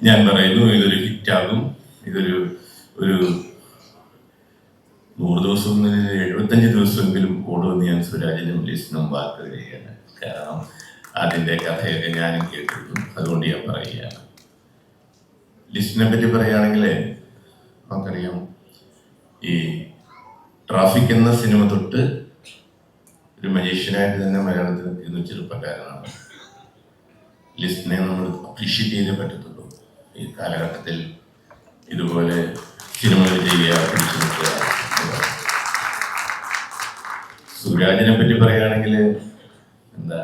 ഞാൻ പറയുന്നു ഇതൊരു ഹിറ്റാകും. ഇതൊരു 100 ദിവസം 75 ദിവസമെങ്കിലും ഓടുമെന്ന് ഞാൻ സുരാജിനും ലിസ്റ്റിനും വാക്ക് ചെയ്യുകയാണ്. കാരണം അതിൻ്റെ കഥയൊക്കെ ഞാനും കേട്ടിരുന്നു. അതുകൊണ്ട് ഞാൻ പറയുകയാണ്. ലിസ്റ്റിനെ പറ്റി പറയുകയാണെങ്കിൽ നമുക്കറിയാം, ഈ ട്രാഫിക് എന്ന സിനിമ തൊട്ട് ഒരു മജീഷ്യനായിട്ട് തന്നെ മലയാളത്തിൽ നിൽക്കുന്ന ചെറുപ്പക്കാരനാണ്. ലിസ്റ്റിനെ നമ്മൾ അപ്രീഷിയേറ്റ് ചെയ്തേ പറ്റത്തുള്ളൂ. ഈ കാലഘട്ടത്തിൽ ഇതുപോലെ സിനിമകൾ ചെയ്യുക, പിടിച്ചു നിൽക്കുക. സുരാജിനെ പറ്റി പറയുകയാണെങ്കിൽ എന്താ,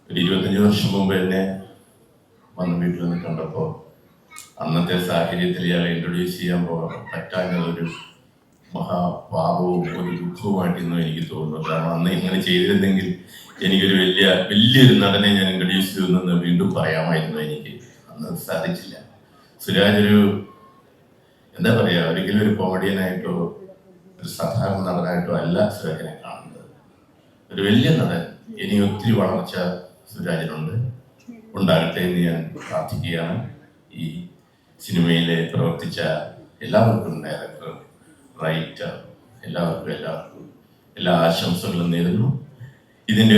ഒരു 25 വർഷം മുമ്പ് എന്നെ വന്ന് വീട്ടിൽ നിന്ന് കണ്ടപ്പോൾ അന്നത്തെ സാഹചര്യത്തിൽ ഇയാളെ ഇൻട്രൊഡ്യൂസ് ചെയ്യാൻ പറ്റാനുള്ളൊരു മഹാപാപവും ഒരു ദുഃഖവുമായിട്ടൊന്നും എനിക്ക് തോന്നുന്നു. കാരണം അന്ന് ഇങ്ങനെ ചെയ്തിരുന്നെങ്കിൽ എനിക്കൊരു വലിയൊരു നടനെ ഞാൻ ഇൻട്രൊഡ്യൂസ് ചെയ്യുമെന്ന് വീണ്ടും പറയാമായിരുന്നു. എനിക്ക് അന്ന് സാധിച്ചില്ല. സുരാജ് എന്താ പറയുക, ഒരിക്കലും ഒരു കോമഡിയനായിട്ടോ ഒരു സാധാരണ നടനായിട്ടോ അല്ല സുരാജിനെ കാണുന്നത്. ഒരു വലിയ നടൻ. ഇനി ഒത്തിരി വളർച്ച സുരാജിനുണ്ട്, ഉണ്ടാകട്ടെ എന്ന് ഞാൻ പ്രാർത്ഥിക്കുകയാണ്. ഈ സിനിമയിലെ പ്രവർത്തിച്ച എല്ലാവർക്കും, ഡയറക്ടർ, റൈറ്റർ, എല്ലാവർക്കും എല്ലാ ആശംസകളും നേരുന്നു. ഇതിൻ്റെ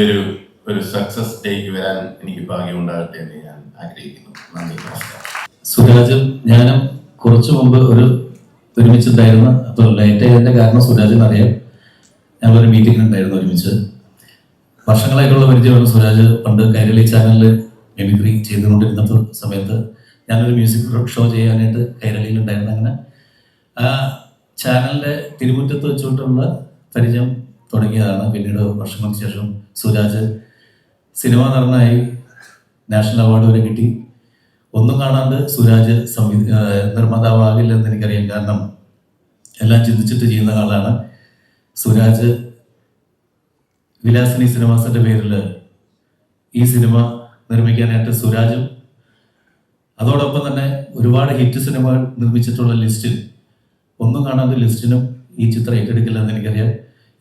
ഒരു സക്സസ് ഡേക്ക് വരാൻ എനിക്ക് ഭാഗ്യം ഉണ്ടാകട്ടെ എന്ന് ഞാൻ ആഗ്രഹിക്കുന്നു. നന്ദി, നമസ്കാരം. സുരാജും ഞാനും കുറച്ചു മുമ്പ് ഒരുമിച്ചുണ്ടായിരുന്നു. അപ്പോൾ ലേറ്റ് ആയതിൻ്റെ കാരണം സുരാജിനറിയാം. ഞങ്ങളൊരു മീറ്റിംഗ് ഉണ്ടായിരുന്നു ഒരുമിച്ച്. വർഷങ്ങളായിട്ടുള്ള പരിചയമാണ്. സുരാജ് പണ്ട് കൈരളി ചാനലിൽ മിമിക്രി ചെയ്തുകൊണ്ടിരുന്ന സമയത്ത് ഞാനൊരു മ്യൂസിക് ഷോ ചെയ്യാനായിട്ട് കൈരളിയിലുണ്ടായിരുന്നു. അങ്ങനെ ആ ചാനലിൻ്റെ തിരുമുറ്റത്ത് വെച്ചുകൊണ്ടുള്ള പരിചയം തുടങ്ങിയതാണ്. പിന്നീട് വർഷങ്ങൾക്ക് ശേഷം സുരാജ് സിനിമാ നടനായി നാഷണൽ അവാർഡ് വരെ കിട്ടി. ഒന്നും കാണാണ്ട് സുരാജ് നിർമ്മാതാവാകില്ലെന്ന് എനിക്കറിയാം. കാരണം എല്ലാം ചിന്തിച്ചിട്ട് ചെയ്യുന്ന ആളാണ് സുരാജ്. വിലാസിനി സിനിമാസിന്റെ പേരിൽ ഈ സിനിമ നിർമ്മിക്കാനായിട്ട് സുരാജും അതോടൊപ്പം തന്നെ ഒരുപാട് ഹിറ്റ് സിനിമകൾ നിർമ്മിച്ചിട്ടുള്ള ലിസ്റ്റിൽ ഒന്നും കാണാതെ ലിസ്റ്റിനും ഈ ചിത്രം ഏറ്റെടുക്കില്ല എന്ന് എനിക്കറിയാം.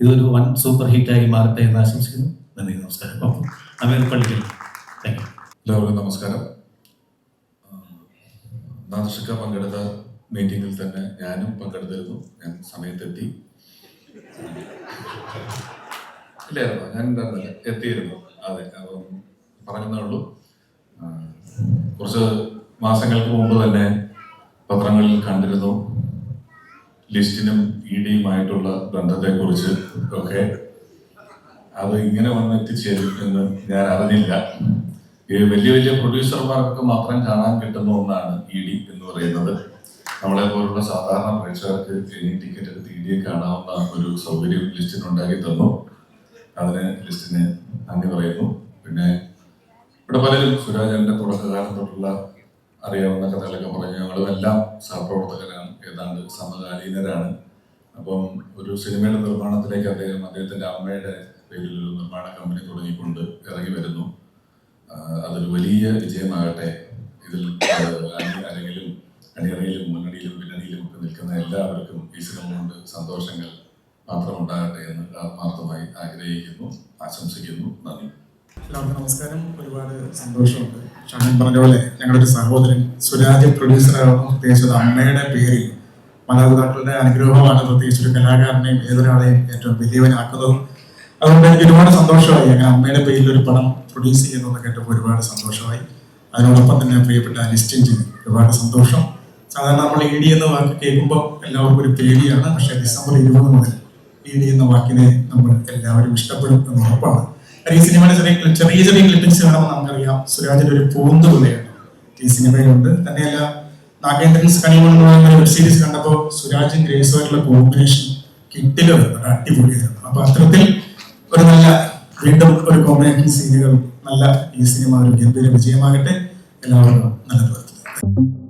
ഇതൊരു വൺ സൂപ്പർ ഹിറ്റായി മാറട്ടെ എന്ന് ആശംസിക്കുന്നു. നന്ദി, നമസ്കാരം. അമീർ പള്ളിക്കൽ. Thank you. എല്ലാവർക്കും നമസ്കാരം. നാദർഷിക പങ്കെടുത്ത മീറ്റിങ്ങിൽ തന്നെ ഞാനും പങ്കെടുത്തിരുന്നു. ഞാൻ സമയത്തെത്തി. ഇല്ലായിരുന്നോ? ഞാൻ എത്തിയിരുന്നു. അതെ, അപ്പം പറഞ്ഞതേ ഉള്ളൂ. കുറച്ച് മാസങ്ങൾക്ക് മുമ്പ് തന്നെ പത്രങ്ങളിൽ കണ്ടിരുന്നു ലിസ്റ്റിനും ഇഡിയുമായിട്ടുള്ള ബന്ധത്തെക്കുറിച്ച് ഒക്കെ. അത് ഇങ്ങനെ വന്ന് എത്തിച്ചേരും എന്ന് ഞാൻ അറിഞ്ഞില്ല. ഈ വലിയ വലിയ പ്രൊഡ്യൂസർമാർക്ക് മാത്രം കാണാൻ കിട്ടുന്ന ഒന്നാണ് ഇഡി എന്ന് പറയുന്നത്. നമ്മളെ പോലുള്ള സാധാരണ പ്രേക്ഷകർക്ക് ഇനി ടിക്കറ്റ് എടുത്ത് ഇഡിയെ കാണാവുന്ന ഒരു സൗകര്യം ലിസ്റ്റിനുണ്ടാക്കി തന്നു. അതിന് ലിസ്റ്റിന് നന്ദി പറയുന്നു. പിന്നെ ഇവിടെ പലരും സുരാജന്റെ തുടക്കകാലം തൊട്ടുള്ള അറിയാവുന്ന കഥകളൊക്കെ പറഞ്ഞു. ഞങ്ങളും എല്ലാം സഹപ്രവർത്തകരാണ്, ഏതാണ്ട് സമകാലീനരാണ്. അപ്പം ഒരു സിനിമയുടെ നിർമ്മാണത്തിലേക്ക് അദ്ദേഹത്തിന്റെ അമ്മയുടെ പേരിൽ ഒരു നിർമ്മാണ കമ്പനി തുടങ്ങിക്കൊണ്ട് ഇറങ്ങി വരുന്നു. അതൊരു വലിയ വിജയമാകട്ടെ. ഇതിൽ ആരെങ്കിലും അണിയറയിലും മുന്നണിയിലും പിന്നണിയിലും ഒക്കെ നിൽക്കുന്ന എല്ലാവർക്കും ഈ സിനിമ കൊണ്ട് സന്തോഷങ്ങൾ മാത്രം ഉണ്ടാകട്ടെ എന്ന് ആത്മാർത്ഥമായി ആഗ്രഹിക്കുന്നു, ആശംസിക്കുന്നു. നന്ദി. എല്ലാവർക്കും നമസ്കാരം. ഒരുപാട് സന്തോഷമുണ്ട്. ഷാൻ പറഞ്ഞ പോലെ ഞങ്ങളുടെ ഒരു സഹോദരൻ സുരാജ് പ്രൊഡ്യൂസറാണ്. പ്രത്യേകിച്ച് അമ്മയുടെ പേരിൽ മാതാപിതാക്കളുടെ അനുഗ്രഹമാണ് പ്രത്യേകിച്ച് ഒരു കലാകാരനെയും ഏതൊരാളെയും ഏറ്റവും വലിയവനാക്കുന്നതും. അതുകൊണ്ട് എനിക്ക് ഒരുപാട് സന്തോഷമായി. അങ്ങനെ അമ്മയുടെ പേരിൽ ഒരു പടം പ്രൊഡ്യൂസ് ചെയ്യുന്നതെന്ന് കേട്ടപ്പോൾ ഒരുപാട് സന്തോഷമായി. അതിനോടൊപ്പം തന്നെ പ്രിയപ്പെട്ട ലിസ്റ്റിൻ ഒരുപാട് സന്തോഷം. സാധാരണ നമ്മൾ ഇഡി എന്ന വാക്ക് കേൾക്കുമ്പോൾ എല്ലാവർക്കും ഒരു പേടിയാണ്. പക്ഷേ December 20 മുതൽ ഇഡി എന്ന വാക്കിനെ നമ്മൾ എല്ലാവരും ഇഷ്ടപ്പെടും എന്ന് ഉറപ്പാണ്. ഈ സിനിമയുടെ ചെറിയ ക്ലിപ്പിംഗ്സ് കാണുമ്പോൾ നമുക്കറിയാം സുരാജിന്റെ ഒരു പൂന്തുകയാണ് ഈ സിനിമയിലുണ്ട്. തന്നെയല്ല, നാഗേന്ദ്രൻ കണിമൺ എന്ന് പറയുന്ന വെബ് സീരീസ് കണ്ടപ്പോൾ സുരാജും ഗ്രേസുമായിട്ടുള്ള കോമ്പിനേഷൻ കിട്ടിലും അടിപൊളിയായിരുന്നു. അപ്പൊ അത്തരത്തിൽ ഒരു നല്ല വീണ്ടും ഒരു കോമ്പിനേഷൻ സീനുകൾ നല്ല ഈ സിനിമ ഒരു ഗംഭീര വിജയമാകട്ടെ. എല്ലാവർക്കും നല്ല പ്രവർത്തനം.